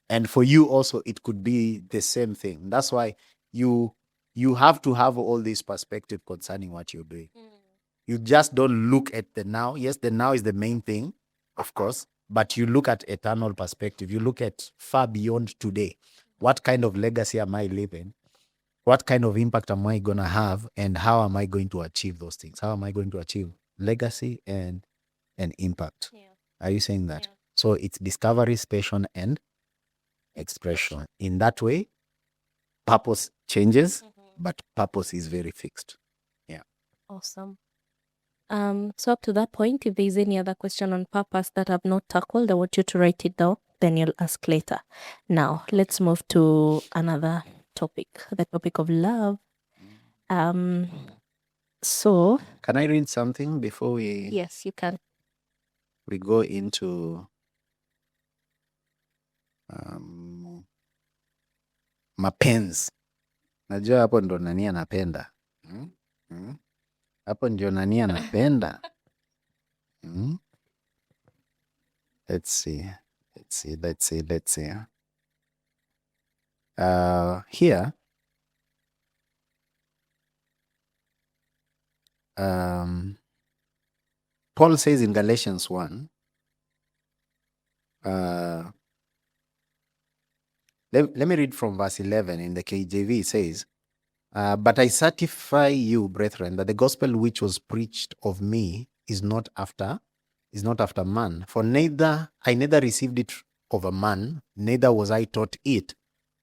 And for you also, it could be the same thing. That's why you have to have all this perspective concerning what you're doing. You just don't look at the now. Yes, the now is the main thing, of course, but you look at eternal perspective. You look at far beyond today. What kind of legacy am I leaving? What kind of impact am I going to have? And how am I going to achieve those things? How am I going to achieve legacy and impact? Yeah. Are you saying that? Yeah. So it's discovery, passion, and expression. In that way, purpose changes, but purpose is very fixed. Awesome. So up to that point, if there's any other question on purpose that I've not tackled, I want you to write it down, then you'll ask later. Now, let's move to another topic, the topic of love. So, Can I read something before we yes, you can. go into mapenzi? Najua hapo ndo nani anapenda. Hapo ndio nani anapenda. Let's see. Here, Paul says in Galatians 1, let me read from verse 11 in the KJV. It says, but I certify you, brethren, that the gospel which was preached of me is not after man. For I neither received it of a man, neither was I taught it,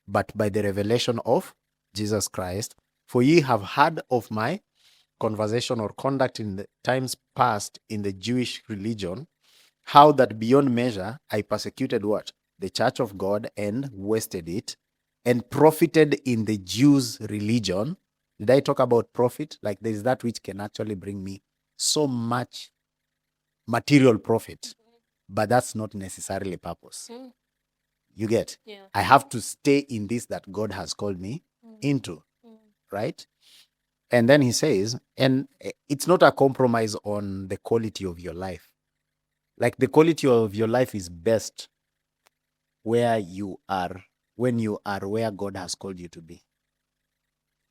but by the revelation of Jesus Christ. For ye have heard of my conversation or conduct in the times past in the Jewish religion, how that beyond measure I persecuted what? The church of God and wasted it, and profited in the Jews' religion. Did I talk about profit? Like there is that which can actually bring me so much material profit, but that's not necessarily purpose. You get? Yeah. I have to stay in this that God has called me into, right? And then he says, and it's not a compromise on the quality of your life. Like the quality of your life is best where you are, when you are where God has called you to be.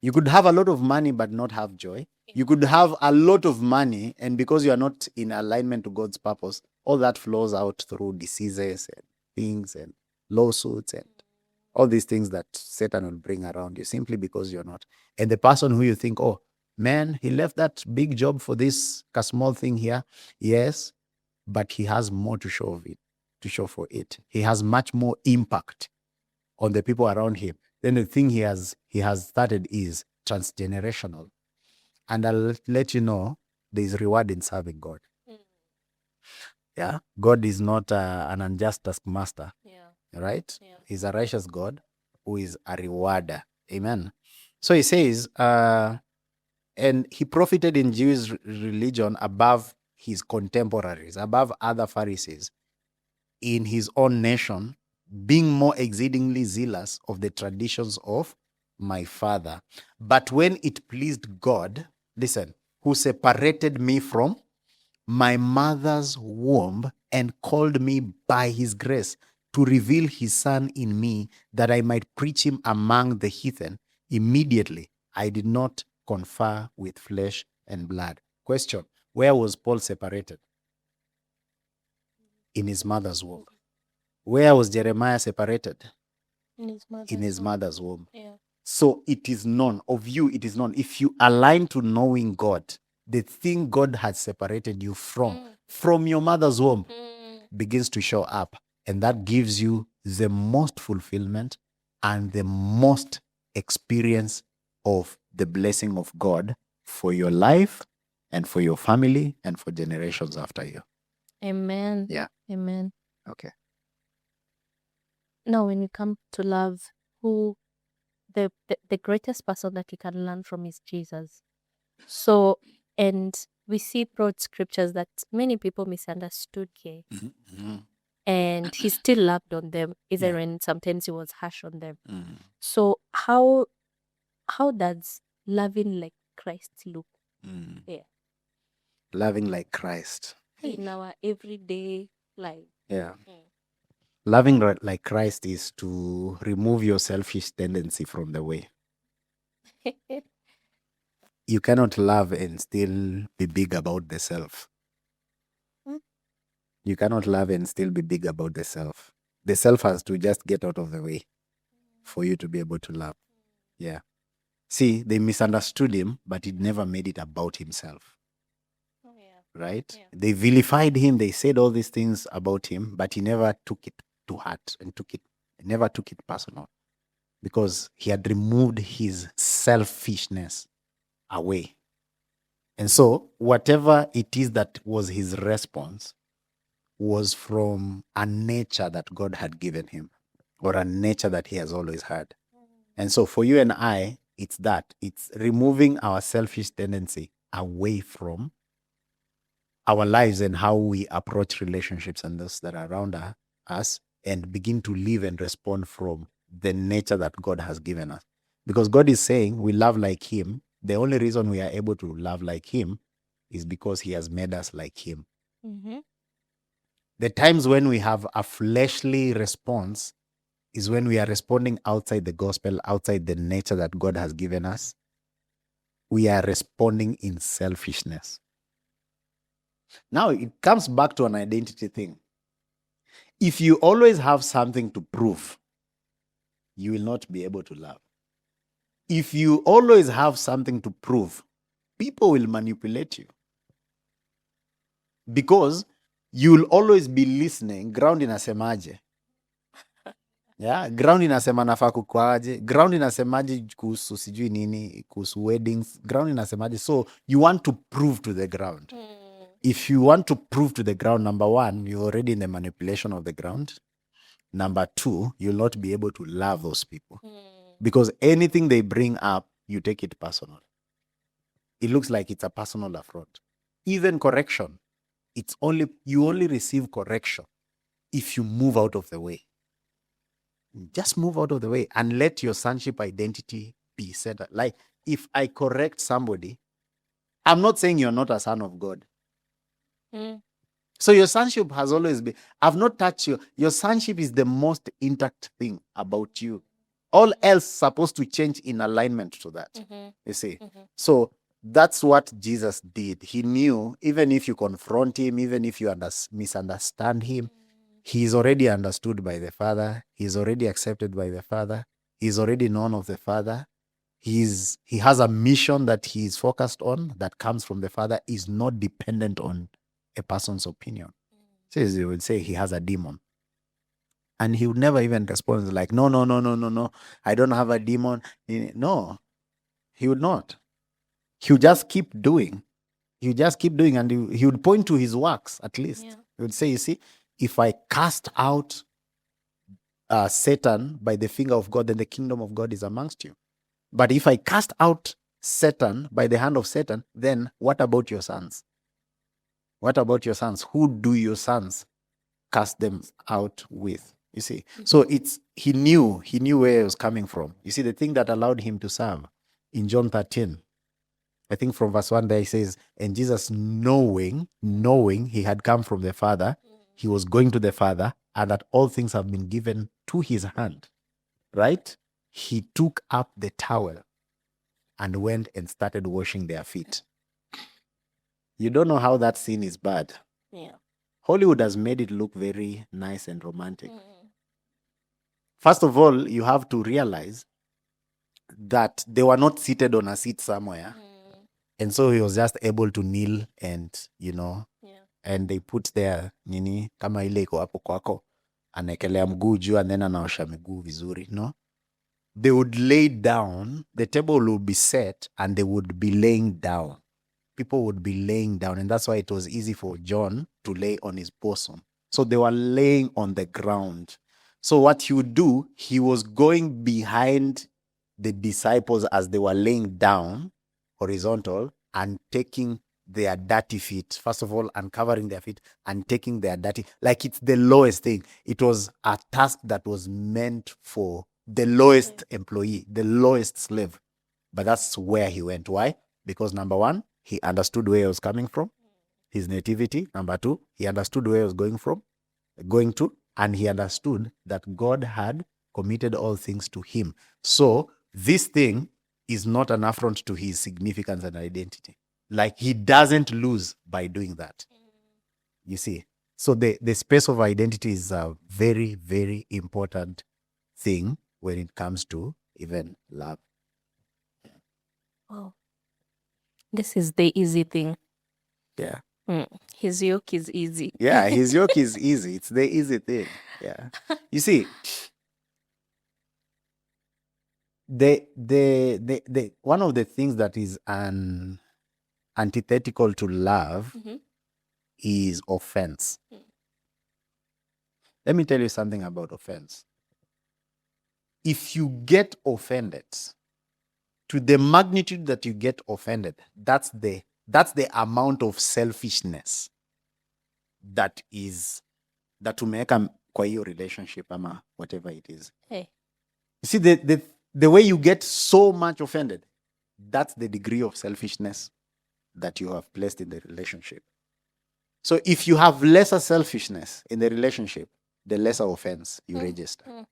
You could have a lot of money but not have joy. You could have a lot of money, and because you are not in alignment to God's purpose, all that flows out through diseases and things and lawsuits and all these things that Satan will bring around you simply because you're not. And the person who you think, oh, man, he left that big job for this small thing here. Yes, but he has more to show for it. He has much more impact on the people around him. Then the thing he has started is transgenerational. And I'll let you know there is reward in serving God. Yeah. God is not an unjust taskmaster. Yeah. Right? Yeah. He's a righteous God who is a rewarder. Amen. So he says, and he profited in Jewish religion above his contemporaries, above other Pharisees in his own nation, being more exceedingly zealous of the traditions of my father. But when it pleased God, listen, who separated me from my mother's womb and called me by his grace to reveal his son in me, that I might preach him among the heathen, immediately I did not confer with flesh and blood. Question: where was Paul separated? In his mother's womb. Where was Jeremiah separated? In his mother's womb. Yeah. So it is known of you, it is known. If you align to knowing God, the thing God has separated you from your mother's womb begins to show up. And that gives you the most fulfillment and the most experience of the blessing of God for your life and for your family and for generations after you. Amen. Yeah. Amen. Okay. Now, when you come to love, who the greatest person that you can learn from is Jesus. So, and we see broad scriptures that many people misunderstood here. And he still loved on them, even when sometimes he was harsh on them. So how does loving like Christ's look Mm. there Loving like Christ. in our everyday life. Yeah. Mm. Loving like Christ is to remove your selfish tendency from the way. You cannot love and still be big about the self. Mm. You cannot love and still be big about the self. The self has to just get out of the way for you to be able to love. Yeah. See, they misunderstood him, but he never made it about himself. Oh, yeah. Right? Yeah. They vilified him. They said all these things about him, but he never took it to heart and never took it personal, because he had removed his selfishness away. And so whatever it is that was his response was from a nature that God had given him, or a nature that he has always had. And so for you and I, it's removing our selfish tendency away from our lives and how we approach relationships and those that are around us, and begin to live and respond from the nature that God has given us. Because God is saying we love like him. The only reason we are able to love like him is because he has made us like him. Mm-hmm. The times when we have a fleshly response is when we are responding outside the gospel, outside the nature that God has given us. We are responding in selfishness. Now, it comes back to an identity thing. If you always have something to prove, you will not be able to love. If you always have something to prove, people will manipulate you. Because you'll always be listening. Ground inasemaje? Yeah, ground inasema nafaa kukwaje. Ground inasemaje kuhusu sijui nini, kuhusu weddings. Ground inasemaje. So you want to prove to the ground. If you want to prove to the ground, number one, you're already in the manipulation of the ground. Number two, you'll not be able to love those people. Because anything they bring up, you take it personal. It looks like it's a personal affront. Even correction, you only receive correction if you move out of the way. Just move out of the way and let your sonship identity be set. Like, if I correct somebody, I'm not saying you're not a son of God. So your sonship has always been, I've not touched you. Your sonship is the most intact thing about you. All else supposed to change in alignment to that. You see? So that's what Jesus did. He knew, even if you confront him, even if you misunderstand him, he's already understood by the Father. He's already accepted by the Father. He's already known of the Father. He has a mission that he is focused on that comes from the Father, is not dependent on a person's opinion. So you would say he has a demon. And he would never even respond like, no, I don't have a demon. No, he would not. He would just keep doing. He would just keep doing, and he would point to his works at least. Yeah. He would say, you see, if I cast out Satan by the finger of God, then the kingdom of God is amongst you. But if I cast out Satan by the hand of Satan, then what about your sons? What about your sons? Who do your sons cast them out with? You see, so he knew where he was coming from. You see, the thing that allowed him to serve in John 13, I think from verse 1 there, he says, and Jesus knowing he had come from the Father, he was going to the Father, and that all things have been given to his hand, right? He took up the towel and went and started washing their feet. You don't know how that scene is bad. Yeah. Hollywood has made it look very nice and romantic. First of all, you have to realize that they were not seated on a seat somewhere. And so he was just able to kneel and, and they put their nini, kama ile iko hapo kwako, anaekelea mguu juu and then anaosha miguu vizuri, no? They would lay down, the table would be set and they would be laying down. People would be laying down, and that's why it was easy for John to lay on his bosom. So they were laying on the ground. So what he would do, he was going behind the disciples as they were laying down, horizontal, and taking their dirty feet. First of all, uncovering their feet and taking their dirty, like it's the lowest thing. It was a task that was meant for the lowest employee, the lowest slave. But that's where he went. Why? Because number one, he understood where he was coming from, his nativity. Number two, he understood where he was going to, and he understood that God had committed all things to him. So this thing is not an affront to his significance and identity. Like, he doesn't lose by doing that. You see? So the space of identity is a very, very important thing when it comes to even love. Wow. This is the easy thing. Yeah. His yoke is easy. Yeah, his yoke is easy. It's the easy thing. Yeah. You see, the one of the things that is antithetical to love is offense. Let me tell you something about offense. If you get offended, to the magnitude that you get offended, that's the amount of selfishness that will make kwa hiyo relationship ama whatever it is. Hey. You see, the way you get so much offended, that's the degree of selfishness that you have placed in the relationship. So if you have lesser selfishness in the relationship, the lesser offense you register.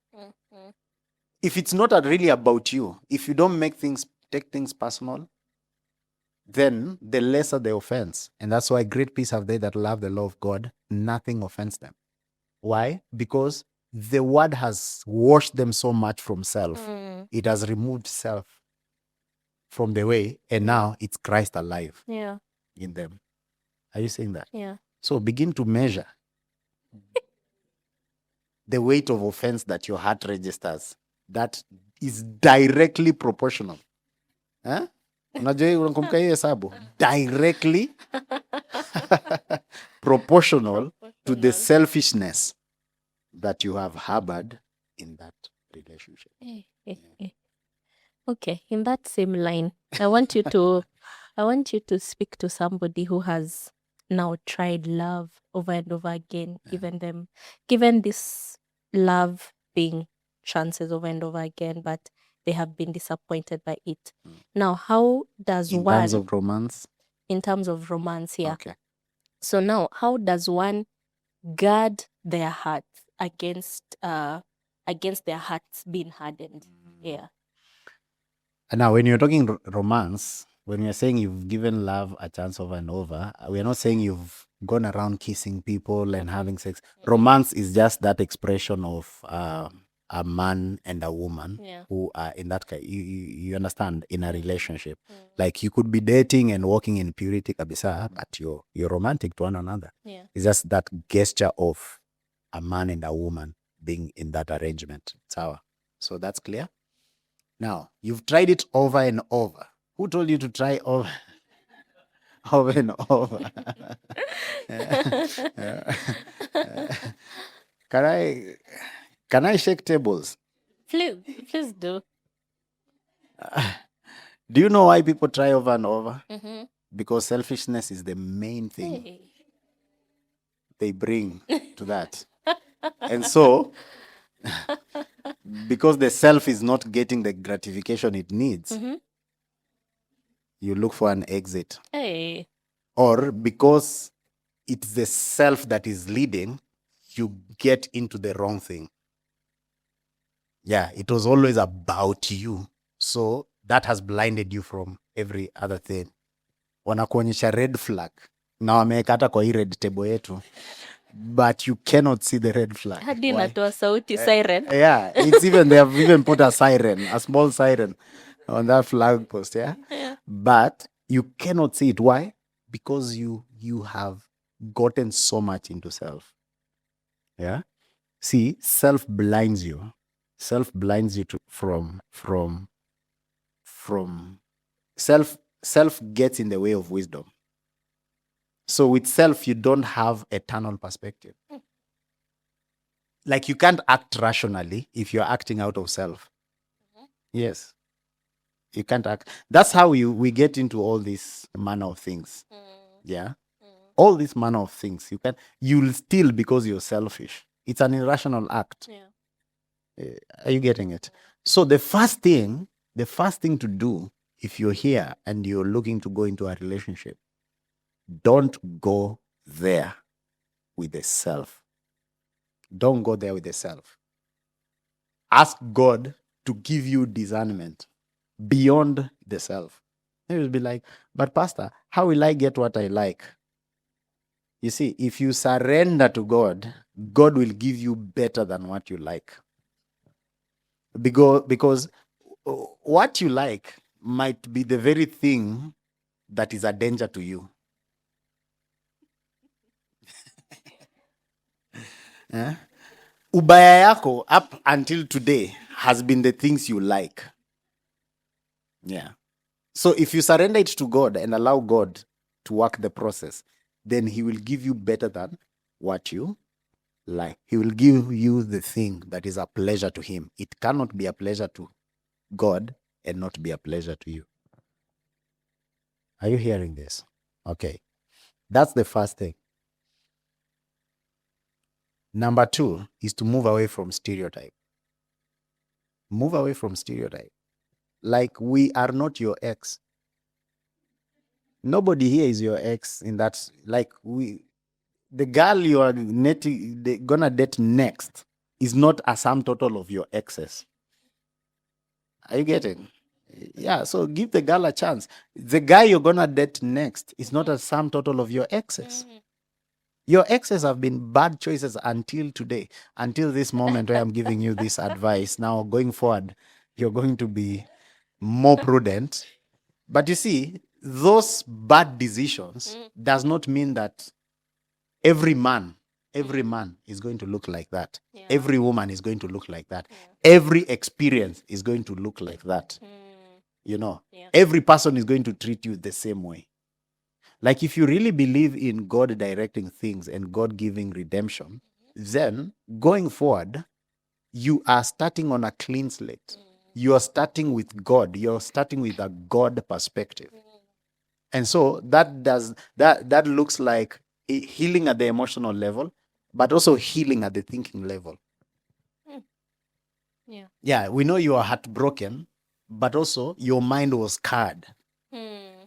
If it's not really about you, if you don't take things personal, then the lesser the offense. And that's why great peace have they that love the law of God. Nothing offends them. Why? Because the word has washed them so much from self. It has removed self from the way, and now it's Christ alive in them. Are you saying that? Yeah. So begin to measure the weight of offense that your heart registers. That is directly proportional. Huh? Unajua unakumbuka hiyo hesabu? Directly proportional to the selfishness that you have harbored in that relationship. Okay, in that same line, I want you to speak to somebody who has now tried love over and over again, given this love being chances over and over again, but they have been disappointed by it. Now, how does In one... terms of romance? In terms of romance, yeah. Okay. So now, how does one guard their hearts against their hearts being hardened? Yeah. And now, when you're talking romance, when you're saying you've given love a chance over and over, we're not saying you've gone around kissing people and having sex. Romance is just that expression of a man and a woman who are in that kind. You understand, in a relationship. Like, you could be dating and walking in purity kabisa, but you're romantic to one another. Yeah. It's just that gesture of a man and a woman being in that arrangement. So that's clear. Now, you've tried it over and over. Who told you to try over and over? Can I shake tables? Please do. Do you know why people try over and over? Because selfishness is the main thing they bring to that. And so, because the self is not getting the gratification it needs, you look for an exit. Hey. Or because it's the self that is leading, you get into the wrong thing. Yeah, it was always about you. So that has blinded you from every other thing. Wanakuonyesha red flag. Na wameweka hata kwa hii red table yetu. But you cannot see the red flag. Hadi natoa sauti siren. Yeah, they have even put a siren, a small siren on that flag post, yeah? But you cannot see it. Why? Because you have gotten so much into self. Yeah? See, self blinds you. Self blinds you from self gets in the way of wisdom. So with self, you don't have eternal perspective. Like, you can't act rationally if you're acting out of self. Yes. You can't act. That's how we get into all this manner of things. Yeah. All this manner of things. You'll steal because you're selfish. It's an irrational act. Yeah. Are you getting it? So the first thing to do if you're here and you're looking to go into a relationship, don't go there with the self. Don't go there with the self. Ask God to give you discernment beyond the self. You will be like, but Pastor, how will I get what I like? You see, if you surrender to God, God will give you better than what you like. Because what you like might be the very thing that is a danger to you. Eh? Ubaya yako up until today has been the things you like. Yeah. So if you surrender it to God and allow God to work the process, then he will give you better than what you like. He will give you the thing that is a pleasure to him. It cannot be a pleasure to God and not be a pleasure to you. Are you hearing this? Okay. That's the first thing. Number 2 is to move away from stereotype. Move away from stereotype. Like, we are not your ex. Nobody here is your ex in that. Like, the girl you are gonna date next is not a sum total of your exes. Are you getting? Yeah, so give the girl a chance. The guy you're gonna date next is not a sum total of your exes. Your exes have been bad choices until today, until this moment where I'm giving you this advice. Now, going forward, you're going to be more prudent. But you see, those bad decisions does not mean that every man is going to look like that. Yeah. Every woman is going to look like that. Every experience is going to look like that. You know, every person is going to treat you the same way. Like, if you really believe in God directing things and God giving redemption, then going forward, you are starting on a clean slate. You are starting with God. You're starting with a God perspective. And so that looks like healing at the emotional level, but also healing at the thinking level. Yeah. Yeah, we know you are heartbroken, but also your mind was scarred.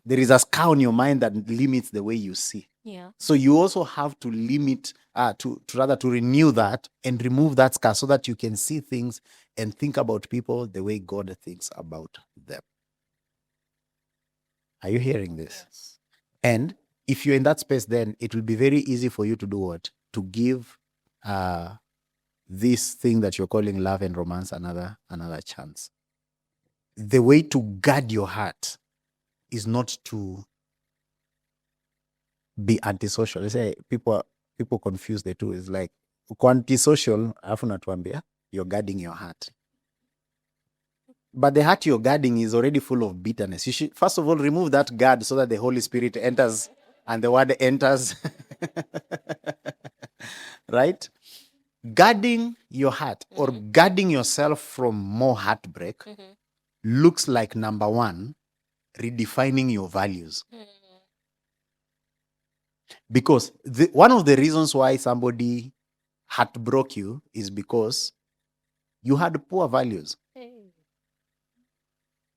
There is a scar on your mind that limits the way you see. Yeah. So you also have to limit, to renew that and remove that scar so that you can see things and think about people the way God thinks about them. Are you hearing this? Yes. And if you're in that space, then it will be very easy for you to do what? To give this thing that you're calling love and romance another chance. The way to guard your heart is not to be antisocial. They say people confuse the two. It's like antisocial, alafu natuambia you're guarding your heart. But the heart you're guarding is already full of bitterness. You should first of all remove that guard so that the Holy Spirit enters and the word enters. Right? Guarding your heart or guarding yourself from more heartbreak looks like, number 1, redefining your values. Because one of the reasons why somebody heartbroke you is because you had poor values.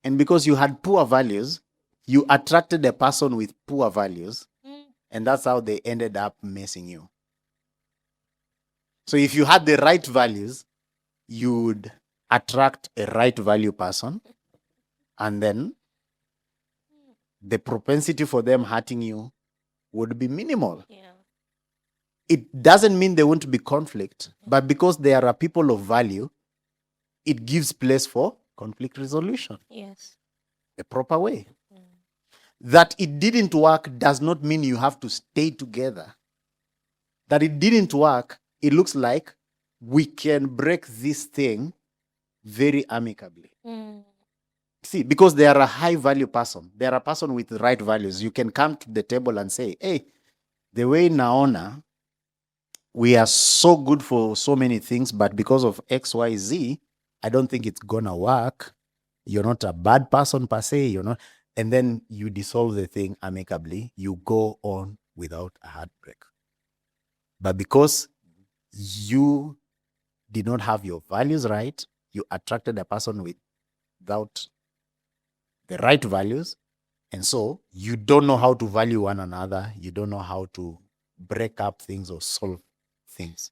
And because you had poor values, you attracted a person with poor values, and that's how they ended up messing you. So if you had the right values, you would attract a right value person, and then the propensity for them hurting you would be minimal. Yeah. It doesn't mean there won't be conflict, but because there are people of value, it gives place for conflict resolution. Yes. The proper way. That it didn't work does not mean you have to stay together. That it didn't work, it looks like we can break this thing very amicably. See, because they are a high value person, they are a person with the right values. You can come to the table and say, hey, the way naona, we are so good for so many things, but because of XYZ, I don't think it's gonna work. You're not a bad person per se, you're not. And then you dissolve the thing amicably. You go on without a heartbreak. But because you did not have your values right, you attracted a person without the right values. And so you don't know how to value one another. You don't know how to break up things or solve things.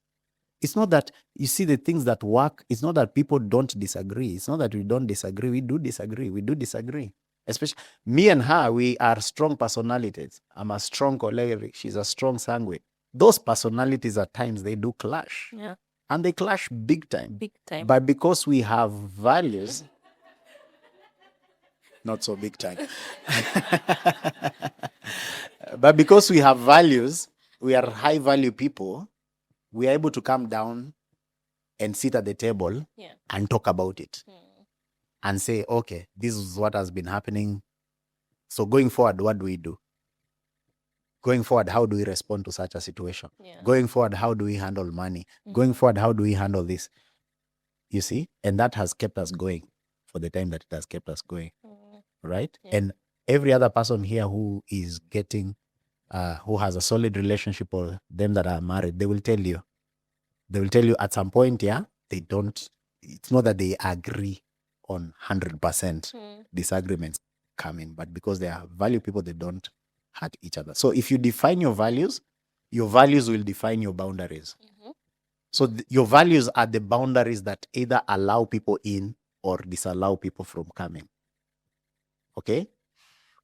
It's not that, you see, the things that work, it's not that people don't disagree. It's not that we don't disagree. We do disagree. We do disagree. Especially me and her, we are strong personalities. I'm a strong choleric. She's a strong sanguine. Those personalities at times, they do clash. Yeah. And they clash big time. Big time. But because we have values, not so big time. But because we have values, we are high value people, we are able to come down and sit at the table and talk about it and say, okay, this is what has been happening. So going forward, what do we do? Going forward, how do we respond to such a situation? Yeah. Going forward, how do we handle money? Going forward, how do we handle this? You see? And that has kept us going for the time that it has kept us going. Right? Yeah. And every other person here who is getting, who has a solid relationship, or them that are married, they will tell you at some point, they don't, it's not that they agree on 100%. Disagreements come in, but because they are value people, they don't hurt each other. So if you define your values will define your boundaries. So your values are the boundaries that either allow people in or disallow people from coming. Okay?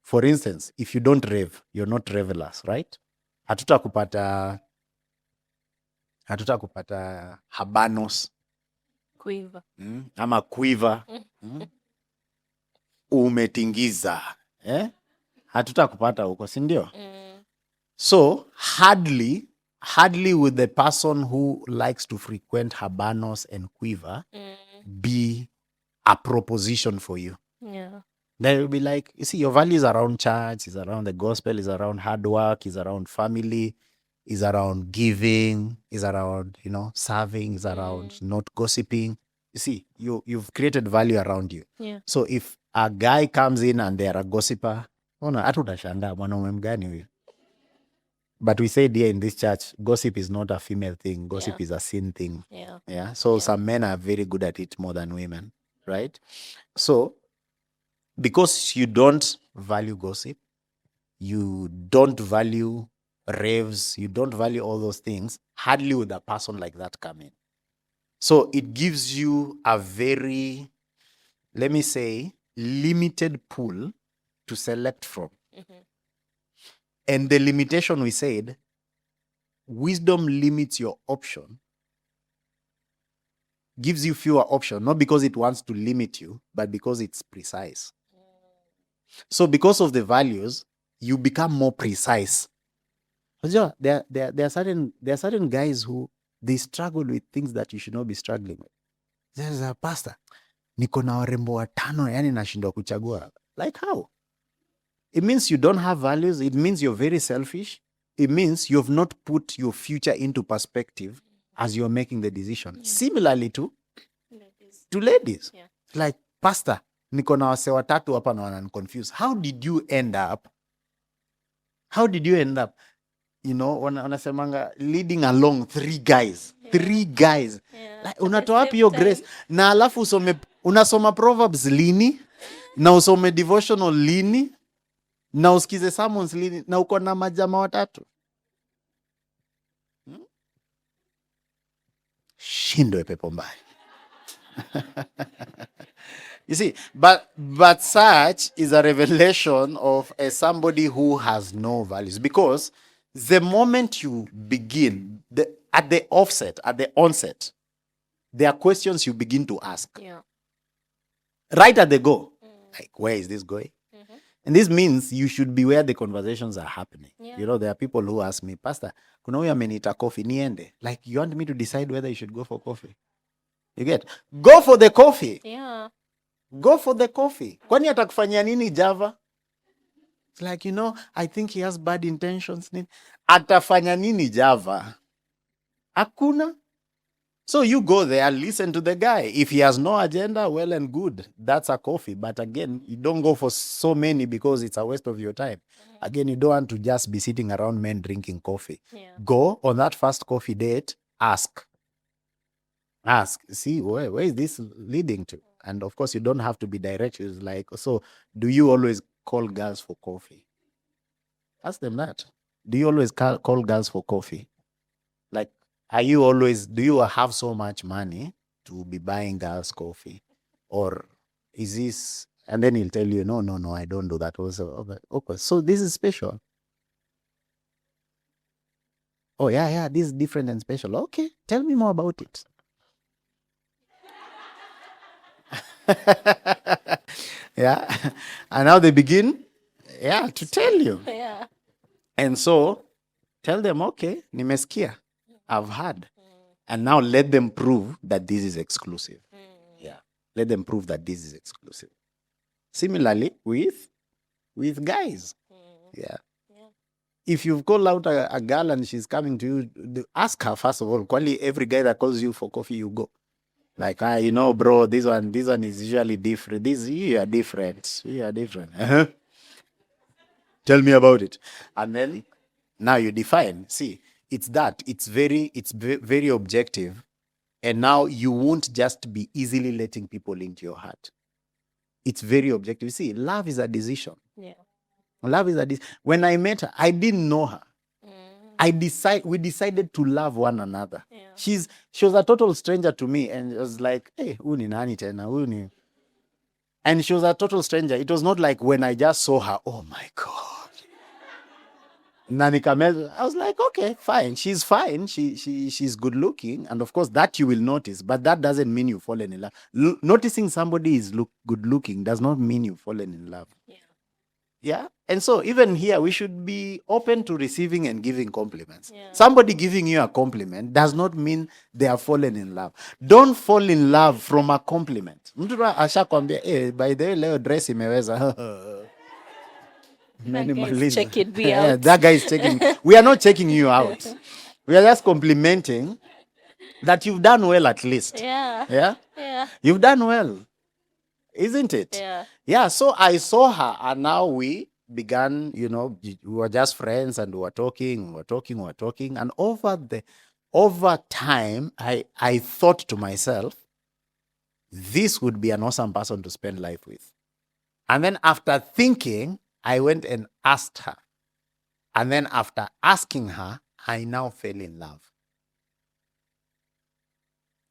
For instance, if you don't rave, you're not revelers, right? Hatutakupata habanos, Quiver. ama quiver, umetingiza, hatutakupata huko, si ndio? So hardly would the person who likes to frequent habanos and quiver be a proposition for you. Yeah. They will be like, you see, your values around church, is around the gospel, is around hard work, is around family, is around giving, is around, serving, is around not gossiping. You see, you've created value around you. Yeah. So if a guy comes in and they're a gossiper, hatutashanda mwanaume mgani huyu. But we said here in this church, gossip is not a female thing. Gossip is a sin thing. Yeah. So some men are very good at it more than women, right? So because you don't value gossip, you don't value raves, you don't value all those things, hardly would a person like that come in. So it gives you a very, let me say, limited pool to select from. And the limitation, we said, wisdom limits your option, gives you fewer options, not because it wants to limit you, but because it's precise. So because of the values, you become more precise. There are certain guys who, they struggle with things that you should not be struggling with. There's a pastor, niko na warembo watano, yani nashindwa kuchagua. Like how? It means you don't have values. It means you're very selfish. It means you've not put your future into perspective as you're making the decision. Similarly to ladies. Yeah. Like, pastor, niko na wase watatu hapa na wananiconfuse. How did you end up, wanasemanga leading along three guys. Yeah. Like, unatoa wapi hiyo grace? Na alafu unasoma Proverbs lini? Na usome devotional lini? Na usikize sermons lini? Na uko na majama watatu? Shindwe pepo mbaya. You see, but such is a revelation of somebody who has no values, because the moment you begin, at the onset, there are questions you begin to ask. Yeah. Right at the go. Like, where is this going? And this means you should be where the conversations are happening. Yeah. There are people who ask me, Pastor, kuna huyu ameniita coffee, niende. Like, you want me to decide whether you should go for coffee? You get? Go for the coffee. Yeah. Go for the coffee. Kwani atakufanyia nini Java? It's like, I think he has bad intentions. Atafanya nini Java? Hakuna. So you go there, listen to the guy. If he has no agenda, well and good. That's a coffee. But again, you don't go for so many because it's a waste of your time. Again, you don't want to just be sitting around men drinking coffee. Yeah. Go on that first coffee date, ask. See, where is this leading to? And of course, you don't have to be direct. It's like, so do you always call girls for coffee? Ask them that. Do you always call girls for coffee? Like, do you have so much money to be buying girls coffee? Or is this, and then he'll tell you, no, I don't do that also. Okay, so this is special. Oh, yeah, this is different and special. Okay, tell me more about it. Yeah. And now they begin, to tell you. Yeah. And so tell them, okay, nimesikia, I've heard. And now let them prove that this is exclusive. Yeah. Let them prove that this is exclusive. Similarly with guys. Yeah. If you've called out a girl and she's coming to you, ask her first of all, quali every guy that calls you for coffee, you go. Like, bro, this one is usually different. You are different. Uh-huh. Tell me about it. And then now you define. See, it's that. It's very objective. And now you won't just be easily letting people into your heart. It's very objective. See, love is a decision. Yeah. Love is a decision. When I met her, I didn't know her. We decided to love one another. Yeah. She was a total stranger to me, and it was like, hey, uni nani tena, uni. And she was a total stranger. It was not like when I just saw her, oh my God. I was like, okay, fine. She's fine. She's good looking. And of course, that you will notice, but that doesn't mean you've fallen in love. Noticing somebody is good looking does not mean you've fallen in love. Yeah. Yeah. And so even here, we should be open to receiving and giving compliments. Yeah. Somebody giving you a compliment does not mean they are fallen in love. Don't fall in love from a compliment. Mtu ashakwambia, by the way, leo dress imeweza. That guy is checking me out. That guy is checking. We are not checking you out. We are just complimenting that you've done well at least. Yeah. Yeah? Yeah. You've done well. Isn't it? Yeah. Yeah, so I saw her and now we began, we were just friends and we were talking. And over time, I thought to myself, this would be an awesome person to spend life with. And then after thinking, I went and asked her. And then after asking her, I now fell in love.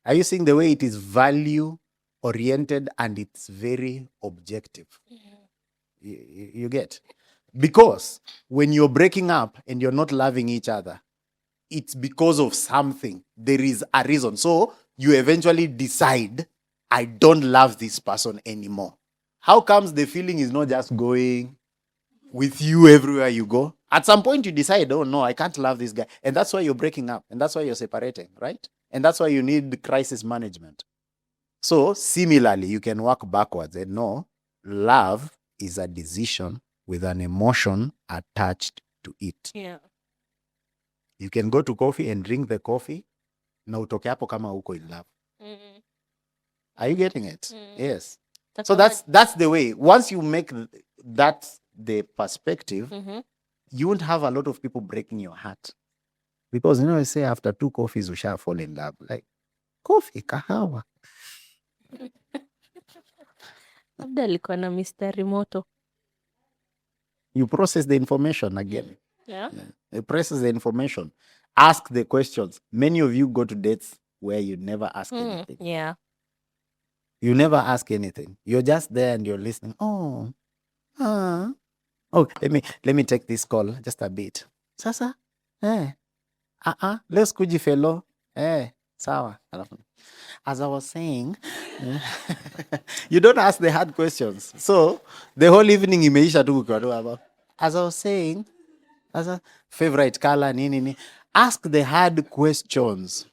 Are you seeing the way it is value oriented and it's very objective? You get? Because when you're breaking up and you're not loving each other, it's because of something. There is a reason. So you eventually decide, I don't love this person anymore. How comes the feeling is not just going with you everywhere you go? At some point you decide, oh no, I can't love this guy. And that's why you're breaking up. And that's why you're separating, right? And that's why you need crisis management. So similarly, you can work backwards and know love is a decision with an emotion attached to it. Yeah. You can go to coffee and drink the coffee na utoke hapo kama uko in love. Are you getting it? Yes. So that's the way. Once you make that the perspective, you won't have a lot of people breaking your heart. Because I say after 2 coffees we shall fall in love. Like, coffee, kahawa. Labda alikuwa na mistari moto. You process the information again. Yeah. You process the information. Ask the questions. Many of you go to dates where you never ask anything. Yeah. You never ask anything. You're just there and you're listening. Oh, let me take this call just a bit. Sasa, let's kuji fellow. Sawa. As I was saying, you don't ask the hard questions. So the whole evening imeisha tu about. As I was saying, as a favorite color, nini. Ask the hard questions.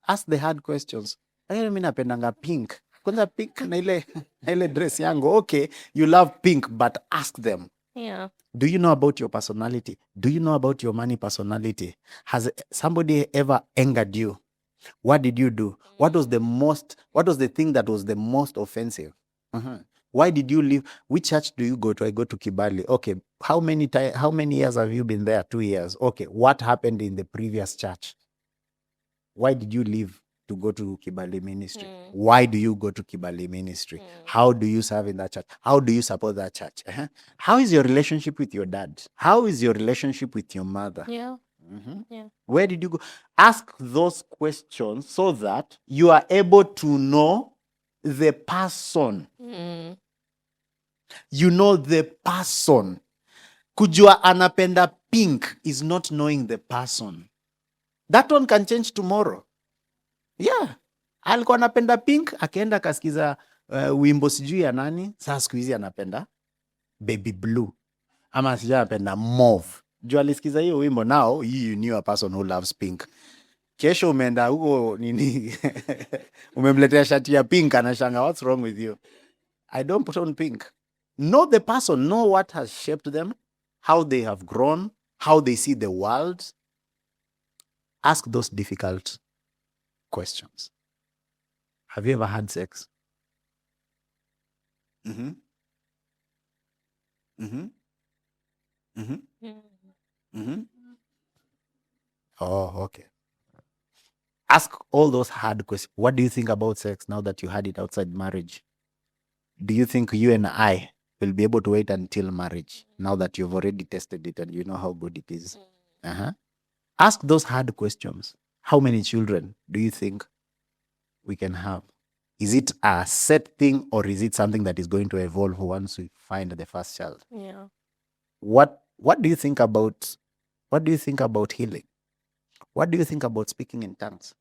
Ask the hard questions. Mimi napendanga pink. Kwanza pink na ile dress yangu. Okay, you love pink, but ask them. Yeah. Do you know about your personality? Do you know about your money personality? Has somebody ever angered you? What did you do? What was the thing that was the most offensive? Why did you leave? Which church do you go to? I go to Kibali. Okay. How many years have you been there? 2 years. Okay. What happened in the previous church? Why did you leave? to go to Kibali Ministry? Why do you go to Kibali Ministry? How do you serve in that church? How do you support that church? How is your relationship with your dad? How is your relationship with your mother? Yeah. Yeah. Where did you go? Ask those questions so that you are able to know the person. You know the person. Kujua anapenda pink is not knowing the person. That one can change tomorrow. Yeah. Alikuwa anapenda pink, akaenda akasikiza wimbo sijui ya nani, sasa siku hizi anapenda baby blue. Ama sijui anapenda mauve. Juu alisikiza hiyo wimbo, now you knew a person who loves pink. Kesho umeenda huko nini umemletea shati ya pink, anashanga what's wrong with you? I don't put on pink. Know the person, know what has shaped them, how they have grown, how they see the world. Ask those difficult questions. Have you ever had sex? Mm-hmm. Mm-hmm. Mm-hmm. Mm-hmm. Oh, okay. Ask all those hard questions. What do you think about sex now that you had it outside marriage? Do you think you and I will be able to wait until marriage now that you've already tested it and you know how good it is? Ask those hard questions. How many children do you think we can have? Is it a set thing or is it something that is going to evolve once we find the first child? Yeah. What do you think about healing? What do you think about speaking in tongues?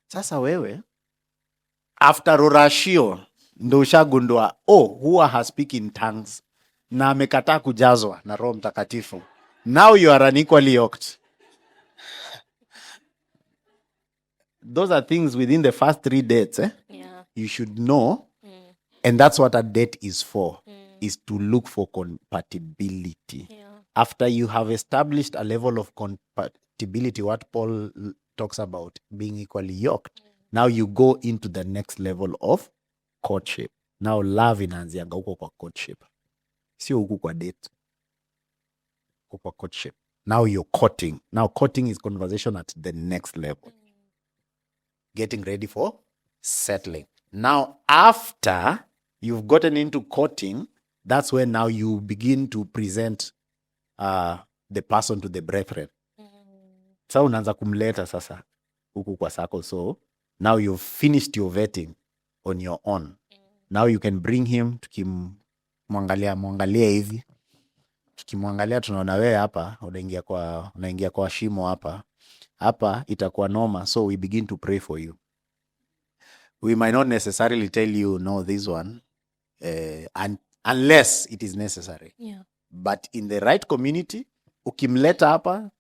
Sasa wewe after rorashio ndo ushagundua huwa haspeak in tongues na amekataa kujazwa na Roho Mtakatifu. Now you are unequally yoked. Those are things within the first 3 dates. Yeah. You should know. And that's what a date is for, is to look for compatibility. Yeah. After you have established a level of compatibility, what Paul talks about, being equally yoked, now you go into the next level of courtship. Now love inaanzianga huko kwa courtship. Sio huko kwa date. Huko kwa courtship. Now you're courting. Now courting is conversation at the next level. Getting ready for settling. Now, after you've gotten into courting, that's when now you begin to present the person to the brethren. Sasa unaanza kumleta sasa huku kwa circle. So now you've finished your vetting on your own. Now you can bring him, tukimwangalia hivi. Tukimwangalia tunaona wewe hapa unaingia kwa shimo hapa. Hapa itakuwa noma, so we begin to pray for you. We might not necessarily tell you, no, this one, unless it is necessary. Yeah. But in the right community, ukimleta hapa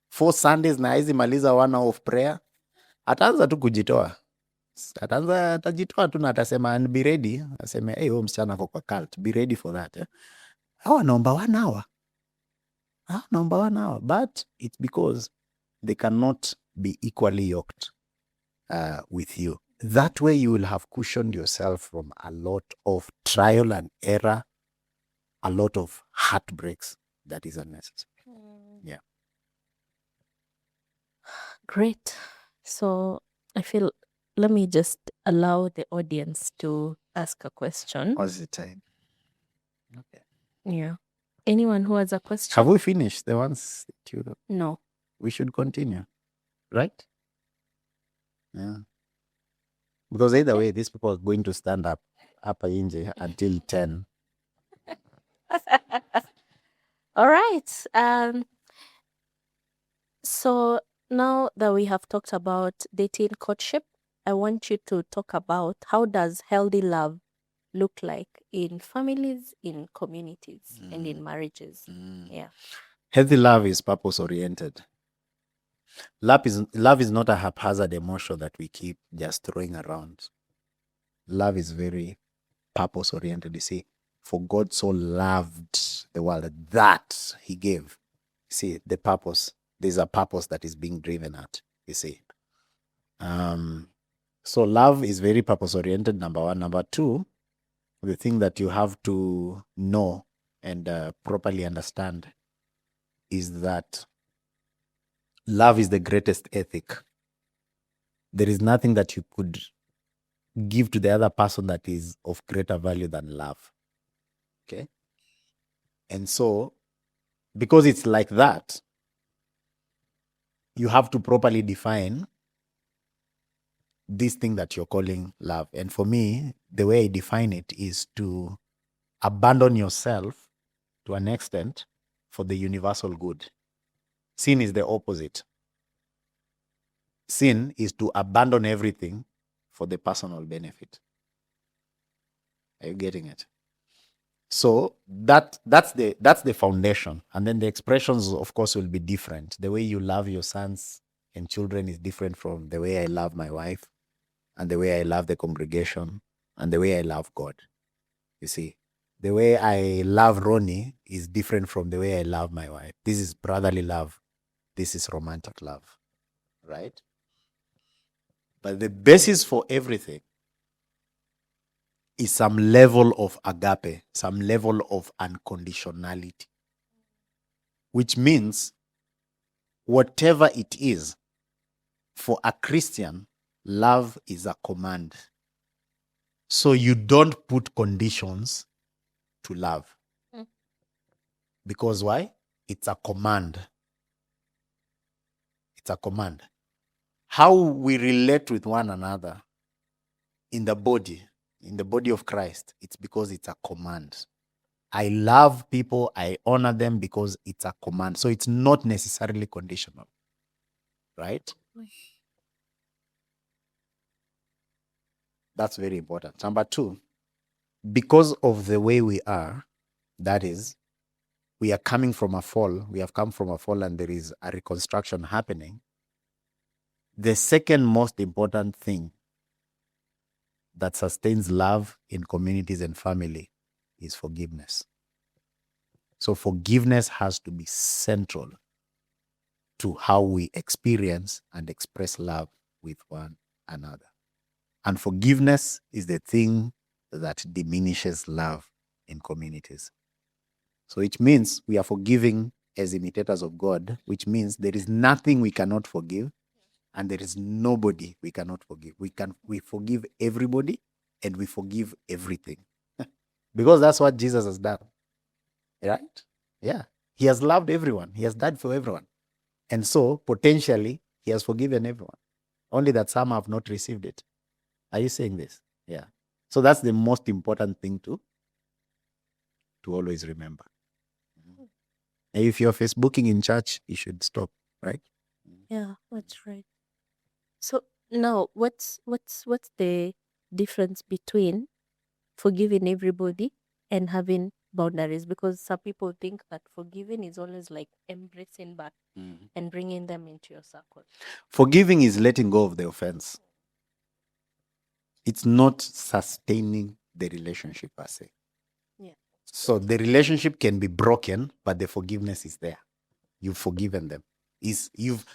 4 Sundays na hizi maliza 1 hour of prayer, ataanza tu kujitoa. Atajitoa tu na atasema, and be ready. Aseme, hey, msichana ako kwa cult. Be ready for that. Hawa naomba 1 hour. Naomba 1 hour. But it's because they cannot be equally yoked with you. That way you will have cushioned yourself from a lot of trial and error, a lot of heartbreaks that is unnecessary. Yeah. Great. So I feel, let me just allow the audience to ask a question. What's the time? Okay. Yeah. Anyone who has a question? Have we finished the ones that you know? No. We should continue, right? Yeah. Because either way, these people are going to stand up inje until 10. All right. So now that we have talked about dating, courtship, I want you to talk about how does healthy love look like in families, in communities, and in marriages. Yeah. Healthy love is purpose-oriented. Love is not a haphazard emotion that we keep just throwing around. Love is very purpose-oriented. You see, for God so loved the world that he gave. See, the purpose. There's a purpose that is being driven at, you see. So love is very purpose-oriented, number 1. Number 2, the thing that you have to know and properly understand is that love is the greatest ethic there is nothing that you could give to the other person that is of greater value than love. Okay? And so, because it's like that, you have to properly define this thing that you're calling love. And for me, the way I define it is to abandon yourself to an extent for the universal good. Sin is the opposite. Sin is to abandon everything for the personal benefit. Are you getting it? So that's the foundation. And then the expressions, of course, will be different. The way you love your sons and children is different from the way I love my wife, and the way I love the congregation, and the way I love God. You see, the way I love Ronnie is different from the way I love my wife. This is brotherly love. This is romantic love, right? But the basis for everything is some level of agape, some level of unconditionality, which means whatever it is, for a Christian, love is a command. So you don't put conditions to love. Because why? It's a command. It's a command. How we relate with one another in the body of Christ, it's because it's a command. I love people, I honor them because it's a command. So it's not necessarily conditional. Right? That's very important. Number two, because of the way we are, that is, we are coming from a fall. We have come from a fall and there is a reconstruction happening. The second most important thing that sustains love in communities and family is forgiveness. So forgiveness has to be central to how we experience and express love with one another. And forgiveness is the thing that diminishes love in communities. So it means we are forgiving as imitators of God, which means there is nothing we cannot forgive and there is nobody we cannot forgive. We forgive everybody and we forgive everything. Because that's what Jesus has done. Right? Yeah. He has loved everyone. He has died for everyone. And so potentially he has forgiven everyone. Only that some have not received it. Are you saying this? Yeah. So that's the most important thing to always remember. And if you're Facebooking in church, you should stop, right? Yeah, that's right. So now, what's the difference between forgiving everybody and having boundaries? Because some people think that forgiving is always like embracing back and bringing them into your circle. Forgiving is letting go of the offense. It's not sustaining the relationship per se. Yeah. So the relationship can be broken, but the forgiveness is there. You've forgiven them. You've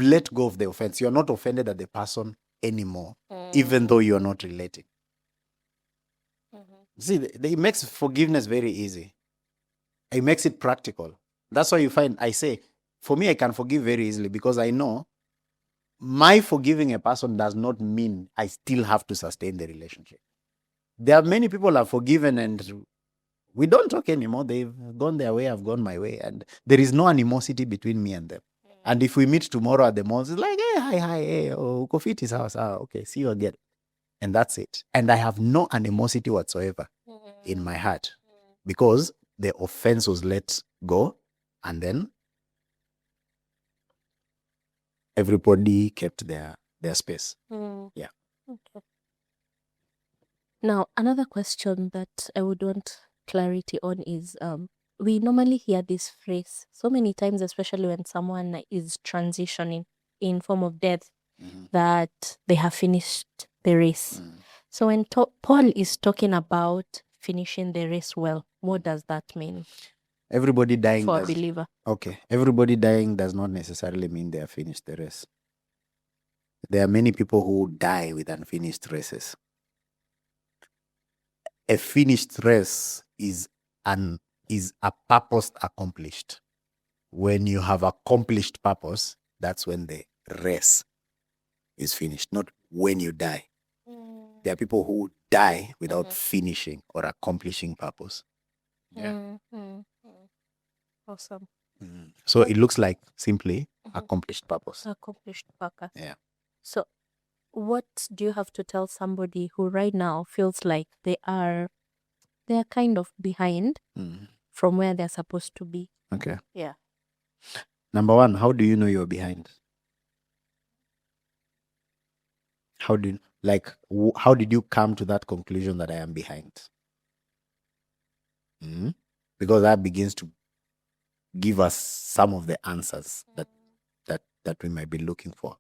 let go of the offense. You're not offended at the person anymore, even though you're not relating. See, it makes forgiveness very easy. It makes it practical. That's why you find, I say, for me, I can forgive very easily because I know my forgiving a person does not mean I still have to sustain the relationship. There are many people I've forgiven and we don't talk anymore. They've gone their way, I've gone my way. And there is no animosity between me and them. And if we meet tomorrow at the mall, it's like, hey, hi, hey, oh, Kofit is house. Okay, see you again. And that's it. And I have no animosity whatsoever in my heart because the offense was let go and then everybody kept their space. Yeah. Okay. Now, another question that I would want clarity on is we normally hear this phrase so many times, especially when someone is transitioning in form of death, that they have finished the race. So when Paul is talking about finishing the race well, what does that mean Everybody dying for a believer? Okay. Everybody dying does not necessarily mean they have finished the race. There are many people who die with unfinished races. A finished race is a purpose accomplished. When you have accomplished purpose, that's when the race is finished, not when you die. There are people who die without finishing or accomplishing purpose. Yeah. Awesome. So it looks like simply accomplished purpose. Accomplished purpose. Yeah. So, what do you have to tell somebody who right now feels like they're kind of behind from where they're supposed to be? Okay. Yeah. Number one, how do you know you're behind? How did you come to that conclusion that I am behind? Because that begins to give us some of the answers that we might be looking for.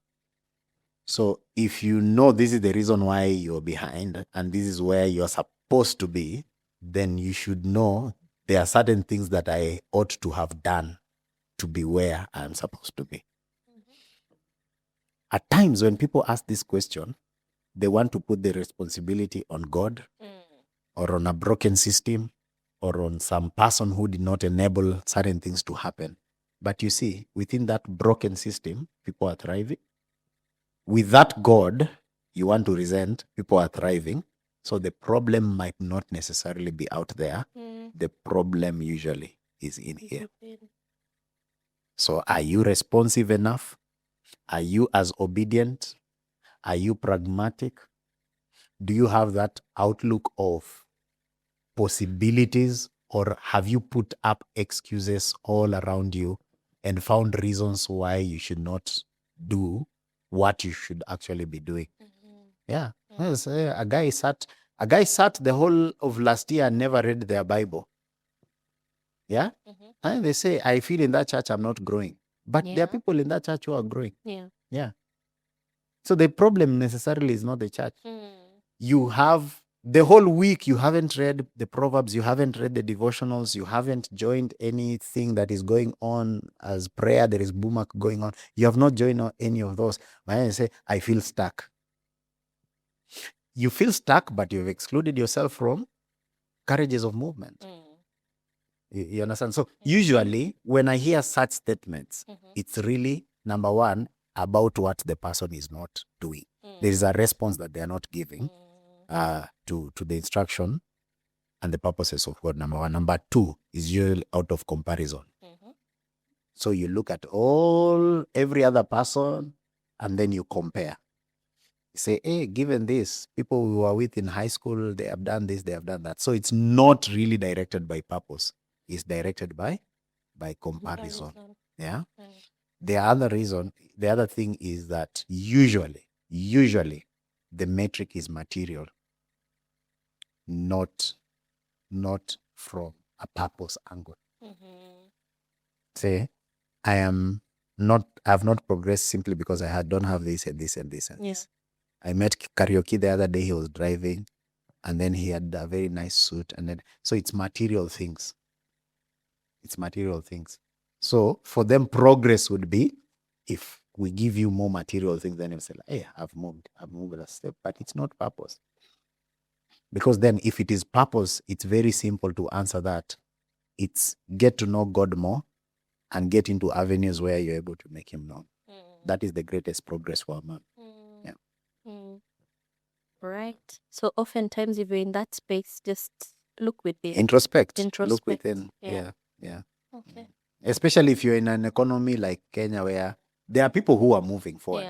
So if you know this is the reason why you're behind and this is where you're supposed to be, then you should know there are certain things that I ought to have done to be where I'm supposed to be. At times when people ask this question, they want to put the responsibility on God or on a broken system or on some person who did not enable certain things to happen. But you see, within that broken system, people are thriving. With that God you want to resent, people are thriving. So the problem might not necessarily be out there. The problem usually is in here. So are you responsive enough? Are you as obedient? Are you pragmatic? Do you have that outlook of possibilities, or have you put up excuses all around you and found reasons why you should not do what you should actually be doing? Yeah. Yes, a guy sat the whole of last year and never read their Bible. Yeah. And they say, I feel in that church I'm not growing. But there are people in that church who are growing. Yeah. So the problem necessarily is not the church. You have the whole week, you haven't read the Proverbs, you haven't read the devotionals, you haven't joined anything that is going on as prayer, there is Bumak going on. You have not joined any of those. When I say, I feel stuck. You feel stuck, but you've excluded yourself from courages of movement. You understand? So usually when I hear such statements, it's really, number one, about what the person is not doing. There is a response that they are not giving to the instruction and the purposes of God, number one. Number two is usually out of comparison. So you look at every other person and then you compare. You say, hey, given this, people who are with in high school, they have done this, they have done that. So it's not really directed by purpose. It's directed by comparison. Yeah. The other thing is that usually the metric is material, not from a purpose angle. Say, I have not progressed simply because I don't have this and this and this and this. I met Karaoke the other day. He was driving and then he had a very nice suit. And then, so it's material things. It's material things. So for them, progress would be if we give you more material things, then you say, hey, I've moved a step, but it's not purpose. Because then if it is purpose, it's very simple to answer that. It's get to know God more and get into avenues where you're able to make him known. That is the greatest progress for a man. Yeah. Right. So oftentimes if you're in that space, just look within. Introspect. Look within. Yeah. Okay. Especially if you're in an economy like Kenya where there are people who are moving forward.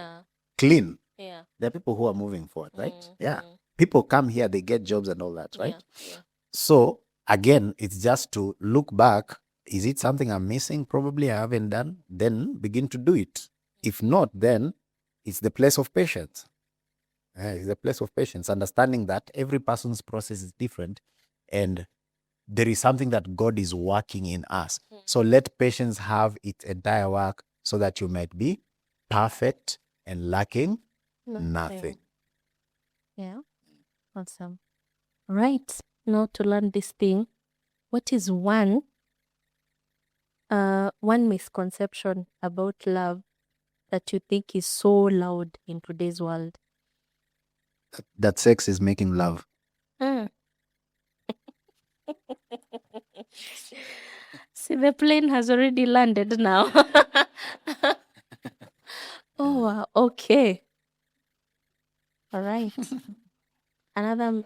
Clean. Yeah. There are people who are moving forward, right? Yeah. People come here, they get jobs and all that, right? Yeah. So again, it's just to look back. Is it something I'm missing? Probably I haven't done. Then begin to do it. If not, then it's the place of patience. It's the place of patience, understanding that every person's process is different and there is something that God is working in us. So let patience have its entire work so that you might be perfect and lacking nothing. Yeah. Awesome. Right. Now to learn this thing, what is one misconception about love that you think is so loud in today's world? That sex is making love. See, the plane has already landed now. Oh, wow. Okay. right. Another.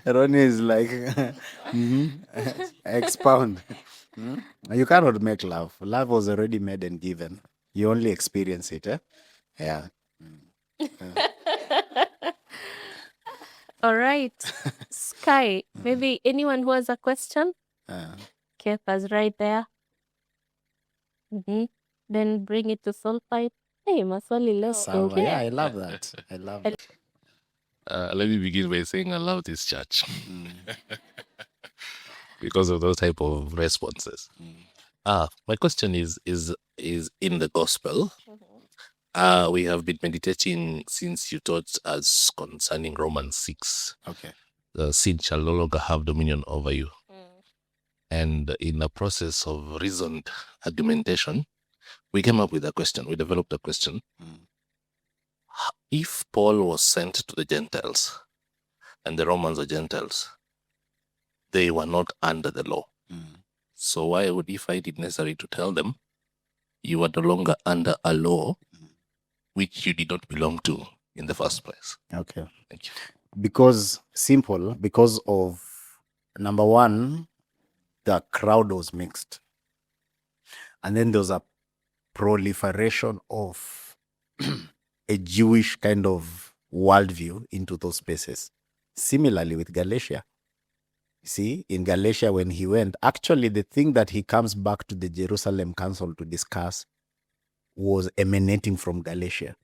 Ronnie is like, expound. You cannot make love. Love was already made and given. You only experience it. Yeah. All right. Sky, maybe anyone who has a question? Kepa's right there. Then bring it to Soulfight. Hey, maswali leo. Salva. Yeah, I love that. I love that. Let me begin by saying I love this church because of those type of responses. My question is in the gospel. We have been meditating since you taught us concerning Romans 6. Okay. The sin shall no longer have dominion over you. And in the process of reasoned argumentation, we came up with a question. We developed a question. If Paul was sent to the Gentiles and the Romans are Gentiles, they were not under the law. So why would he find it necessary to tell them you are no longer under a law which you did not belong to in the first place? Okay. Thank you. Because of, number one, the crowd was mixed. And then there was a proliferation of a Jewish kind of worldview into those spaces. Similarly with Galatia. See, in Galatia, when he went, actually the thing that he comes back to the Jerusalem Council to discuss was emanating from Galatia.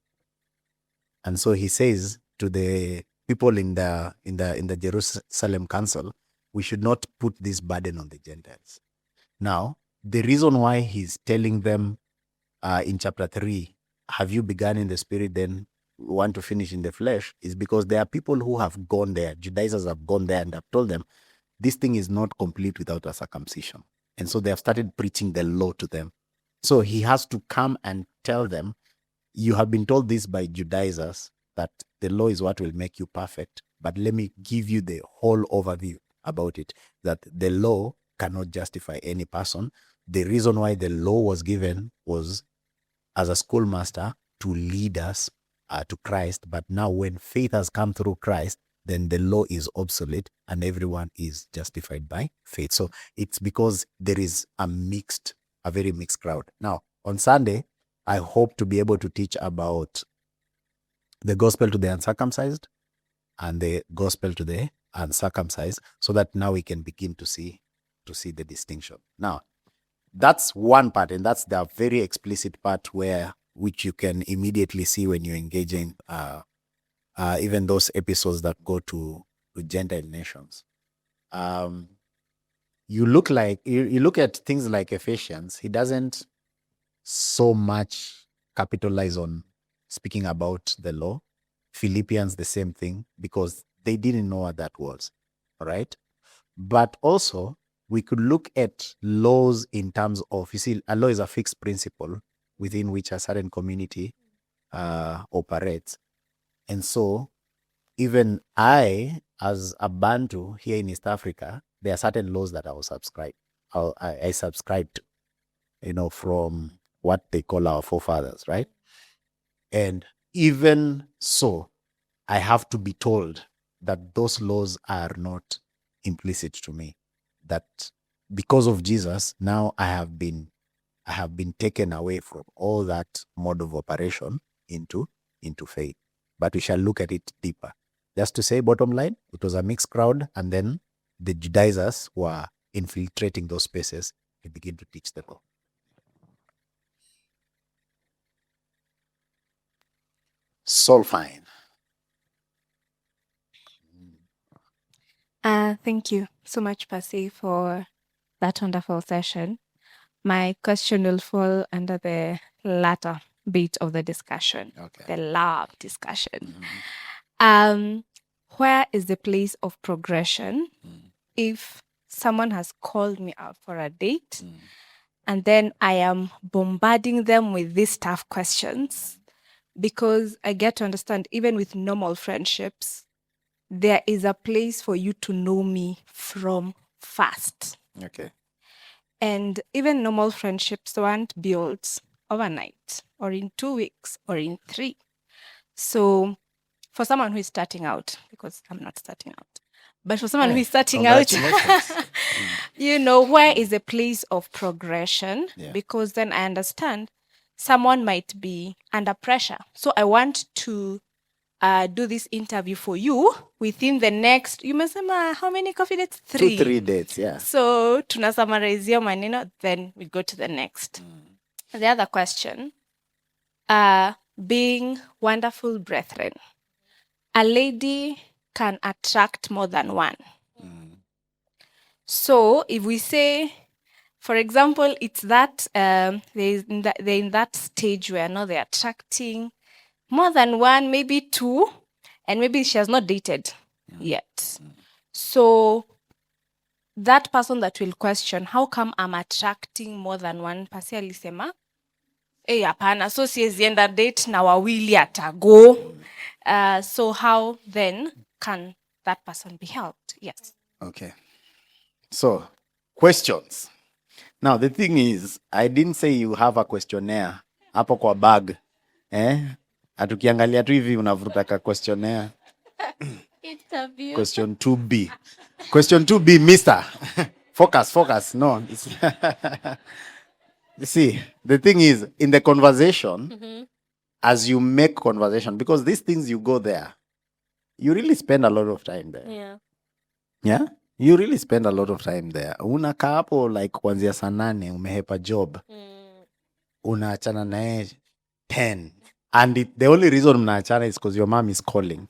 And so he says to the people in the Jerusalem Council, we should not put this burden on the Gentiles. Now, the reason why he's telling them in chapter 3, have you begun in the spirit, then want to finish in the flesh, is because there are people who have gone there, Judaizers have gone there and have told them, this thing is not complete without a circumcision. And so they have started preaching the law to them. So he has to come and tell them, you have been told this by Judaizers, that the law is what will make you perfect. But let me give you the whole overview about it, that the law cannot justify any person. The reason why the law was given was as a schoolmaster to lead us to Christ. But now when faith has come through Christ, then the law is obsolete and everyone is justified by faith. So it's because there is a very mixed crowd. Now, on Sunday, I hope to be able to teach about the gospel to the uncircumcised and the gospel to the uncircumcised, so that now we can begin to see the distinction. Now, that's one part, and that's the very explicit part which you can immediately see when you're engaging even those episodes that go to Gentile nations. You look at things like Ephesians, he doesn't so much capitalize on speaking about the law. Philippians, the same thing, because they didn't know what that was. All right. But also, we could look at laws in terms of, you see, a law is a fixed principle within which a certain community operates. And so, even I, as a Bantu here in East Africa, there are certain laws that I subscribe to, from what they call our forefathers, right? And even so, I have to be told that those laws are not implicit to me. That because of Jesus, now I have been taken away from all that mode of operation into faith. But we shall look at it deeper. Just to say, bottom line, it was a mixed crowd, and then the Judaizers were infiltrating those spaces and begin to teach the law. Solfine. Thank you so much, Percy, for that wonderful session. My question will fall under the latter bit of the discussion, the love discussion. Where is the place of progression if someone has called me out for a date and then I am bombarding them with these tough questions? Because I get to understand, even with normal friendships, there is a place for you to know me from first. Okay. And even normal friendships weren't built overnight or in 2 weeks or in 3. So for someone who is starting out, because I'm not starting out, but for someone who Hey, is starting out, congratulations. where is a place of progression? Yeah. Because then I understand someone might be under pressure. So I want to do this interview for you within the next, umesema how many coffee dates? 3. 2-3 dates, yeah. So tuna summarize your maneno, then we go to the next. The other question, being wonderful brethren, a lady can attract more than one. So if we say, for example, it's that they're in that stage where now they're attracting more than one, maybe 2, and maybe she has not dated yet. So that person that will question, how come I'm attracting more than one? Pasi alisema, hapana, so siwezi enda date na wawili atago. So how then can that person be helped? Yes. Okay. So, questions. Now, the thing is, I didn't say you have a questionnaire hapo kwa bag. Atukiangalia tu hivi unavuta ka questionnaire. Interview. Question 2B. Question 2B, mister. Focus. No. You see, the thing is, in the conversation, as you make conversation, because these things you go there, you really spend a lot of time there. Yeah. Yeah? You really spend a lot of time there. Unakaa hapo like kuanzia saa 8 umehepa job. Unaachana naye 10. And the only reason mnaachana is because your mom is calling.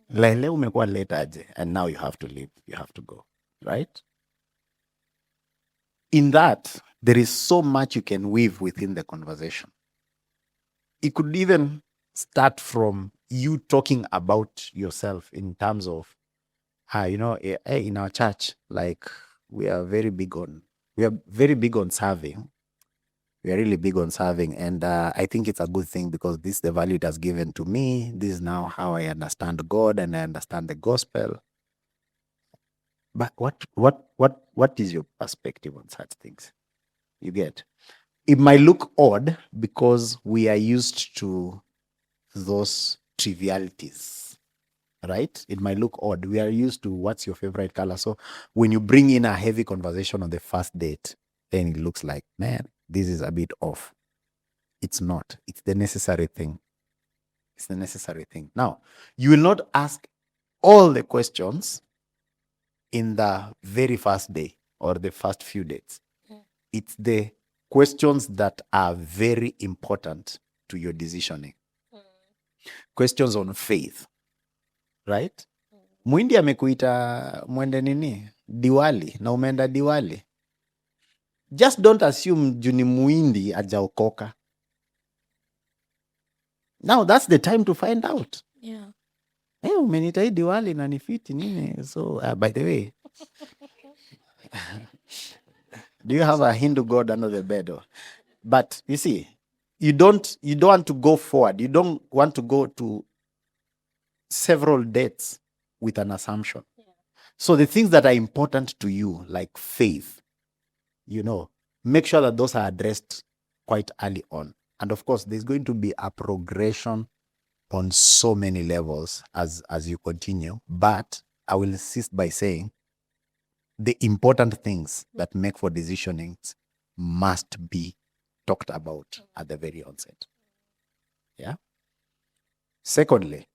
Leo umekuwa late aje, and now you have to leave. You have to go. Right? In that, there is so much you can weave within the conversation. It could even start from you talking about yourself in terms of, in our church, like we are very big on serving. We are really big on serving. And I think it's a good thing because this is the value it has given to me. This is now how I understand God and I understand the gospel. But what is your perspective on such things? You get? It might look odd because we are used to those trivialities, right? It might look odd. We are used to what's your favorite color. So when you bring in a heavy conversation on the first date, then it looks like, man, this is a bit off. It's not. It's the necessary thing. It's the necessary thing. Now, you will not ask all the questions in the very first day or the first few dates. It's the questions that are very important to your decisioning. Questions on faith, right? Mwindi amekuita mwende nini? Diwali, na umeenda Diwali. Just don't assume juni Mwindi ajaokoka. Now that's the time to find out. Yeah. Hey, umenita hii Diwali na nifiti nini? So, by the way, do you have a Hindu god under the bed? But you see, you don't want to go forward. You don't want to go to several dates with an assumption. Yeah. So the things that are important to you, like faith, make sure that those are addressed quite early on. And of course, there's going to be a progression on so many levels as you continue. But I will insist by saying the important things that make for decisioning must be talked about at the very onset. Yeah. Secondly,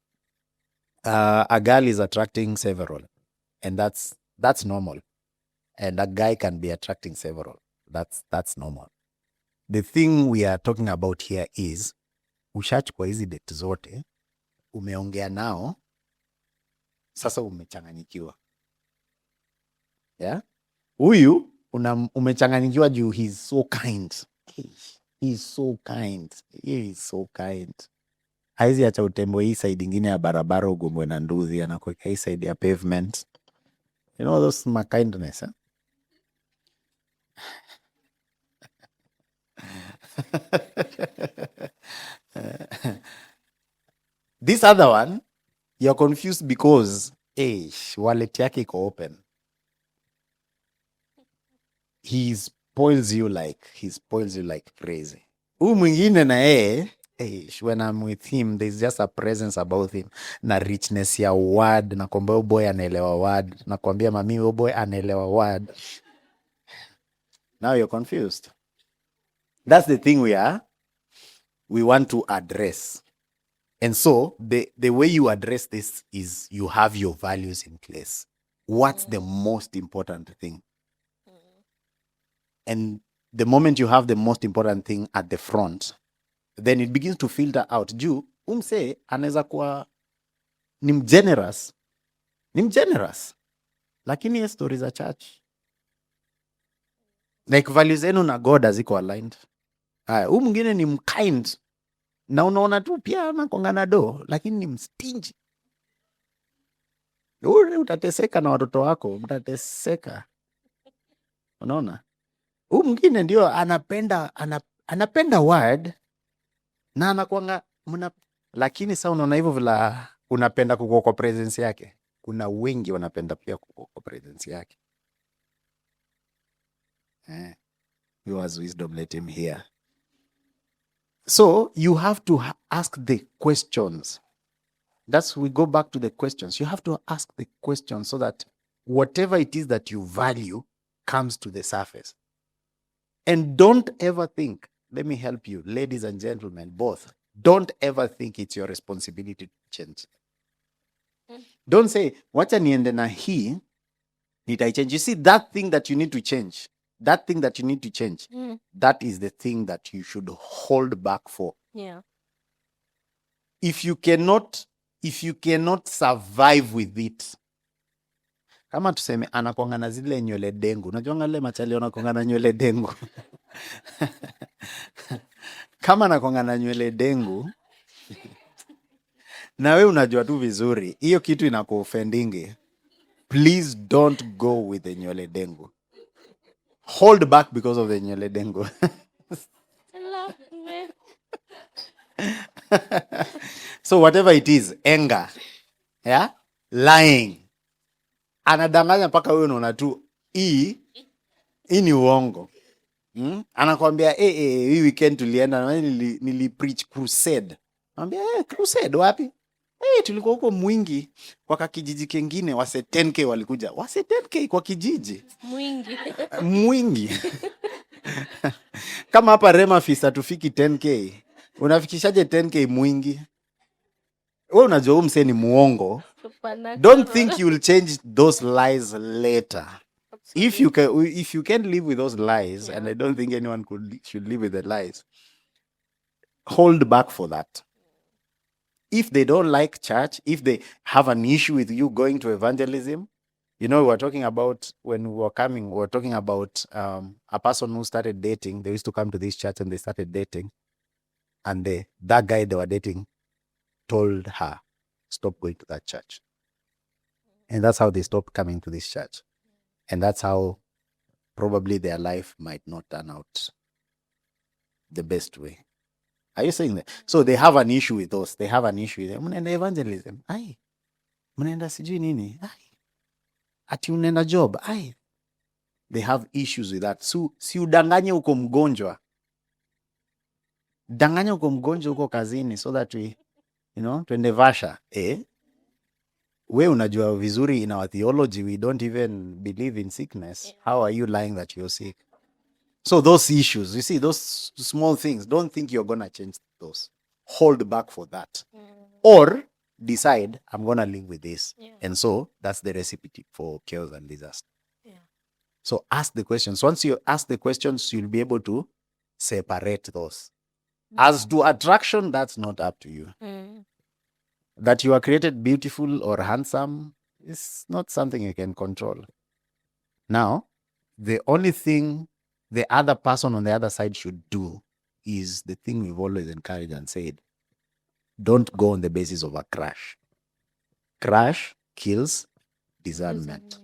a girl is attracting several, and that's normal. And a guy can be attracting several. That's normal. The thing we are talking about here is ushachukua hizi date zote, umeongea nao, sasa umechanganyikiwa. Yeah? Huyu umechanganyikiwa juu he's so kind. He's so kind. He is so kind. Haizi acha utembo hii side ingine ya barabara ugombwe na nduthi, anakuweka hii side ya pavement. Those my kindness, huh? This other one, you're confused because wallet yake iko open. He spoils you like crazy. Huyu mwingine na yeye when I'm with him, there's just a presence about him. Na richness ya word. Nakwambia boy anaelewa word. Nakwambia mami boy anaelewa word. Now you're confused. That's the thing we want to address. And so the way you address this is you have your values in place. What's the most important thing? And the moment you have the most important thing at the front, then it begins to filter out. Juu umse anaweza kuwa ni mgenerous, lakini ye stories za church, like values zenu na God haziko aligned. Haya, huyu mwingine ni mkind na unaona tu pia anakongana do, lakini ni mstingy. Ule utateseka na watoto wako, mtateseka. Unaona? Huyu mwingine ndio anapenda word na anakuanga lakini sasa unaona hivyo vila unapenda kuko kwa presence yake. Kuna wengi wanapenda pia kuko kwa presence yake. Who has wisdom, let him hear. So you have to ask the questions. We go back to the questions. You have to ask the questions so that whatever it is that you value comes to the surface. And don't ever think, let me help you, ladies and gentlemen, both. Don't ever think it's your responsibility to change. Don't say, wacha niende na hii, nitachange. You see, that thing that you need to change, that is the thing that you should hold back for. Yeah. If you cannot survive with it, kama tuseme anakuanga na zile nywele dengu. Unajua ngale machali anakuanga na nywele dengu. Kama anakuanga na nywele dengu na wewe unajua tu vizuri hiyo kitu inakuofendingi, please don't go with the nywele dengu. Hold back because of the nywele dengu. So whatever it is, anger, yeah, lying, anadanganya mpaka wewe unaona tu hii ni uongo. Anakuambia hii weekend tulienda nili preach crusade. Anambia crusade wapi? Tulikuwa huko Mwingi kwa kijiji kingine, wase 10k walikuja. Wase 10k kwa kijiji Mwingi. Kama hapa Rema Fisa tufiki 10k. Unafikishaje 10k Mwingi? Wewe unajua mse ni muongo. Don't think you will change those lies later. If you can live with those lies, and I don't think anyone should live with the lies, hold back for that. If they don't like church, if they have an issue with you going to evangelism, we were talking about when we were coming, we were talking about a person who started dating. They used to come to this church and they started dating. And that guy they were dating told her, stop going to that church. And that's how they stopped coming to this church. And that's how probably their life might not turn out the best way. Are you saying that? So they have an issue with us. They have an issue with them. Mnenda evangelism. Ai. Mnenda sijui nini. Ai. Ati unenda job. Ai. They have issues with that. Si udanganye uko mgonjwa. Danganya uko mgonjwa uko kazini so that we, twende vasha. We unajua vizuri in our theology, we don't even believe in sickness. Yeah. How are you lying that you're sick? So those issues, you see, those small things, don't think you're going to change those. Hold back for that. Or decide, I'm going to live with this. Yeah. And so that's the recipe for chaos and disaster. Yeah. So ask the questions. Once you ask the questions, you'll be able to separate those. As to attraction, that's not up to you. That you are created beautiful or handsome is not something you can control. Now, the only thing the other person on the other side should do is the thing we've always encouraged and said. Don't go on the basis of a crush. Crush kills discernment.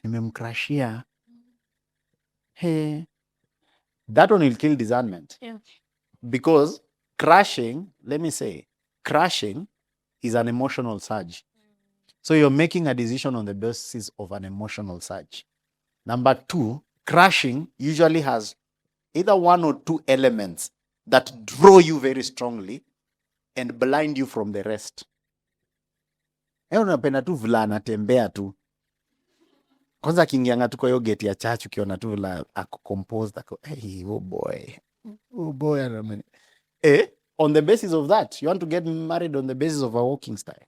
Nimemcrushia. Hey. That one will kill discernment. Yeah. Because crushing, let me say, crushing is an emotional surge. So you're making a decision on the basis of an emotional surge. Number two, crushing usually has either one or two elements that draw you very strongly and blind you from the rest. Unapenda tu vila anatembea tu. Kwanza kingianga tu kwa hiyo gate ya church ukiona tu vila ako composed ako, hey, oh boy. Oh boy. On the basis of that, you want to get married on the basis of a walking style.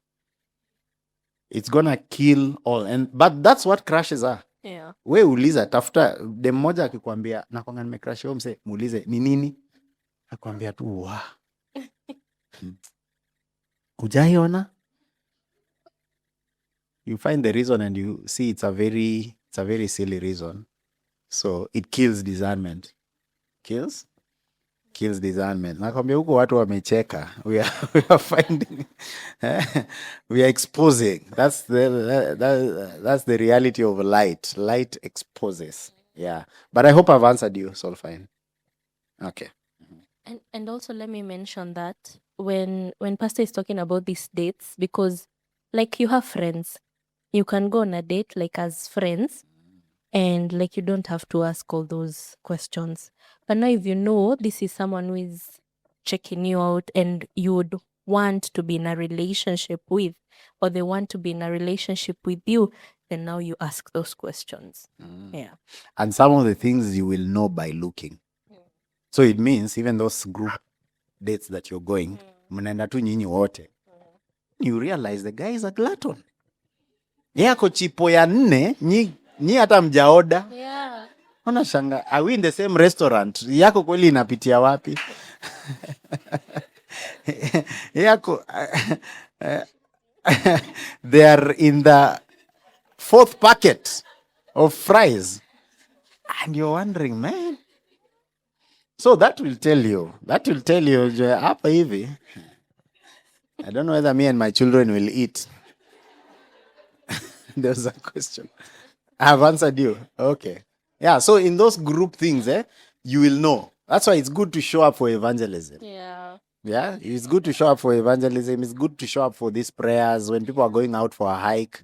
It's gonna kill all. But that's what crashes are. Yeah. We uliza, tafuta, dem moja akikwambia, nakwanga nimecrash home, say, muulize, ni nini? Akwambia tu, wa. Ujaiona? You find the reason and you see it's a very silly reason. So it kills discernment. Kills discernment. Nakwambia huko watu wamecheka. We are finding, we are exposing. That's the reality of light. Light exposes. Yeah. But I hope I've answered you, so fine. Okay. And also let me mention that when Pastor is talking about these dates, because like you have friends, you can go on a date like as friends, and like you don't have to ask all those questions. But now if you know this is someone who is checking you out and you would want to be in a relationship with, or they want to be in a relationship with you, then now you ask those questions. Yeah. And some of the things you will know by looking. So it means even those group dates that you're going, mnaenda tu nyinyi wote, you realize the guy is a glutton. Yako chipo ya 4, nyi hata mjaoda. Yeah. Unashanga, are we in the same restaurant? Yako kweli inapitia wapi? Yako, they are in the 4th packet of fries. And you're wondering, man. So that will tell you, hapa hivi. I don't know whether me and my children will eat. There's a question. I have answered you. Okay. Yeah, so in those group things, you will know. That's why it's good to show up for evangelism. Yeah. Yeah, it's good to show up for evangelism. It's good to show up for these prayers when people are going out for a hike.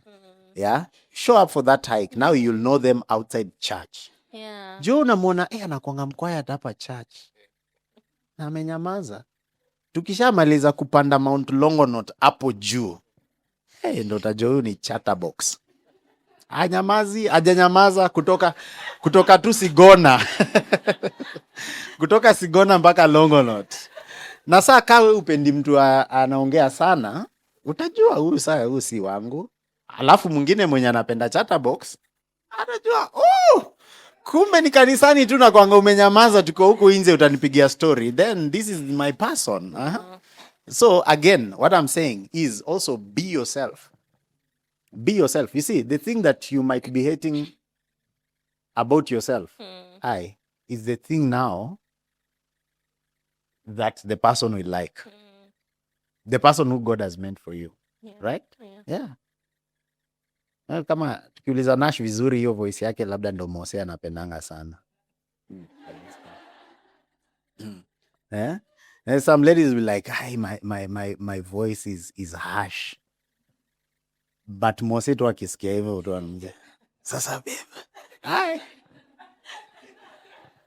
Yeah, show up for that hike. Now you'll know them outside church. Yeah. Jo unamwona anakuanga mkwaya hapa church. Na amenyamaza. Tukishamaliza kupanda Mount Longonot hapo juu. Ndo utajua huyu ni chatterbox. Hajanyamaza kutoka tu Sigona. Kutoka Sigona mpaka Longonot. Na saa kawe upendi mtu anaongea sana, utajua huyu si wangu. Alafu mwingine mwenye anapenda chatterbox, atajua, kumbe ni kanisani tu na kwanga umenyamaza, tuko huko nje utanipigia story. Then this is my person. So again, what I'm saying is also be yourself. Be yourself. You see, the thing that you might be hating about yourself, is the thing now that the person will like. The person who God has meant for you. Yeah. Right? Yeah. Yeah. Kama tukiuliza Nash vizuri hiyo voice yake labda ndo Mose anapendanga sana. And some ladies will be like, "Hi, my voice is harsh." But Mose tu akisikia hivyo tu anamwambia, "Sasa babe. Hi."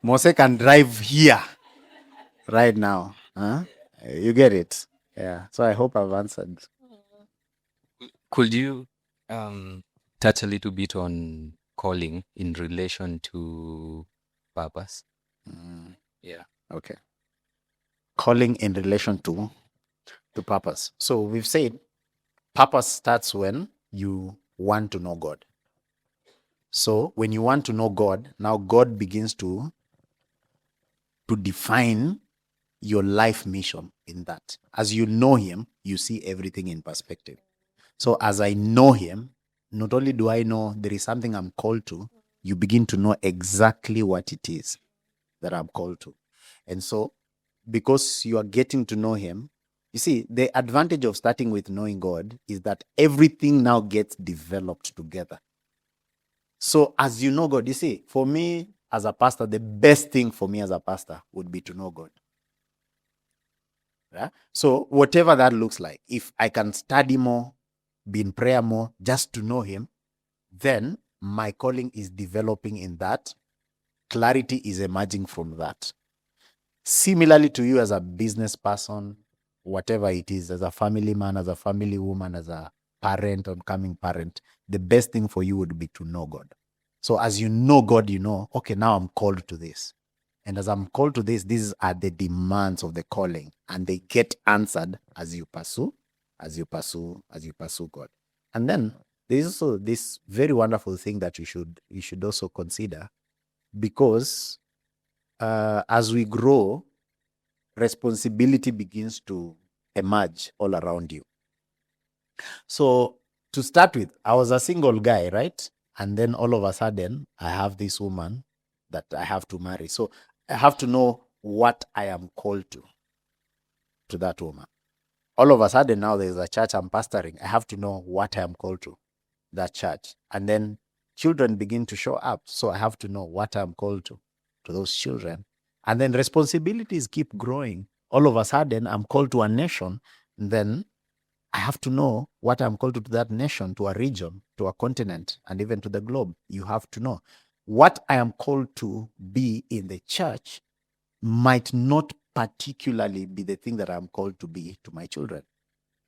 Mose can drive here right now. You get it? Yeah. So I hope I've answered. Could you touch a little bit on calling in relation to purpose? Yeah. Okay. Calling in relation to purpose. So we've said purpose starts when you want to know God. So when you want to know God, now God begins to define your life mission in that. As you know him, you see everything in perspective. So as I know him, not only do I know there is something I'm called to, you begin to know exactly what it is that I'm called to. And so because you are getting to know him, you see, the advantage of starting with knowing God is that everything now gets developed together. So as you know God, you see, for me as a pastor, the best thing for me as a pastor would be to know God. Yeah? So whatever that looks like, if I can study more, be in prayer more, just to know him, then my calling is developing in that. Clarity is emerging from that. Similarly to you as a business person, whatever it is, as a family man, as a family woman, as a parent, oncoming parent, the best thing for you would be to know God. So as you know God, you know, okay, now I'm called to this. And as I'm called to this, these are the demands of the calling, and they get answered as you pursue God. And then there's also this very wonderful thing that you should also consider, because as we grow, responsibility begins to emerge all around you. So to start with, I was a single guy, right? And then all of a sudden, I have this woman that I have to marry. So I have to know what I am called to that woman. All of a sudden, now there's a church I'm pastoring. I have to know what I am called to that church. And then children begin to show up. So I have to know what I'm called to those children. And then responsibilities keep growing. All of a sudden, I'm called to a nation. And then I have to know what I'm called to that nation, to a region, to a continent, and even to the globe. You have to know. What I am called to be in the church might not particularly be the thing that I'm called to be to my children.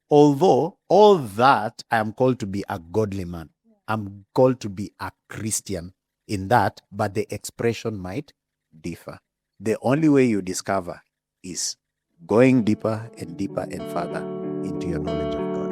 Although all that, I am called to be a godly man. I'm called to be a Christian in that, but the expression might differ. The only way you discover is going deeper and deeper and further into your knowledge of God.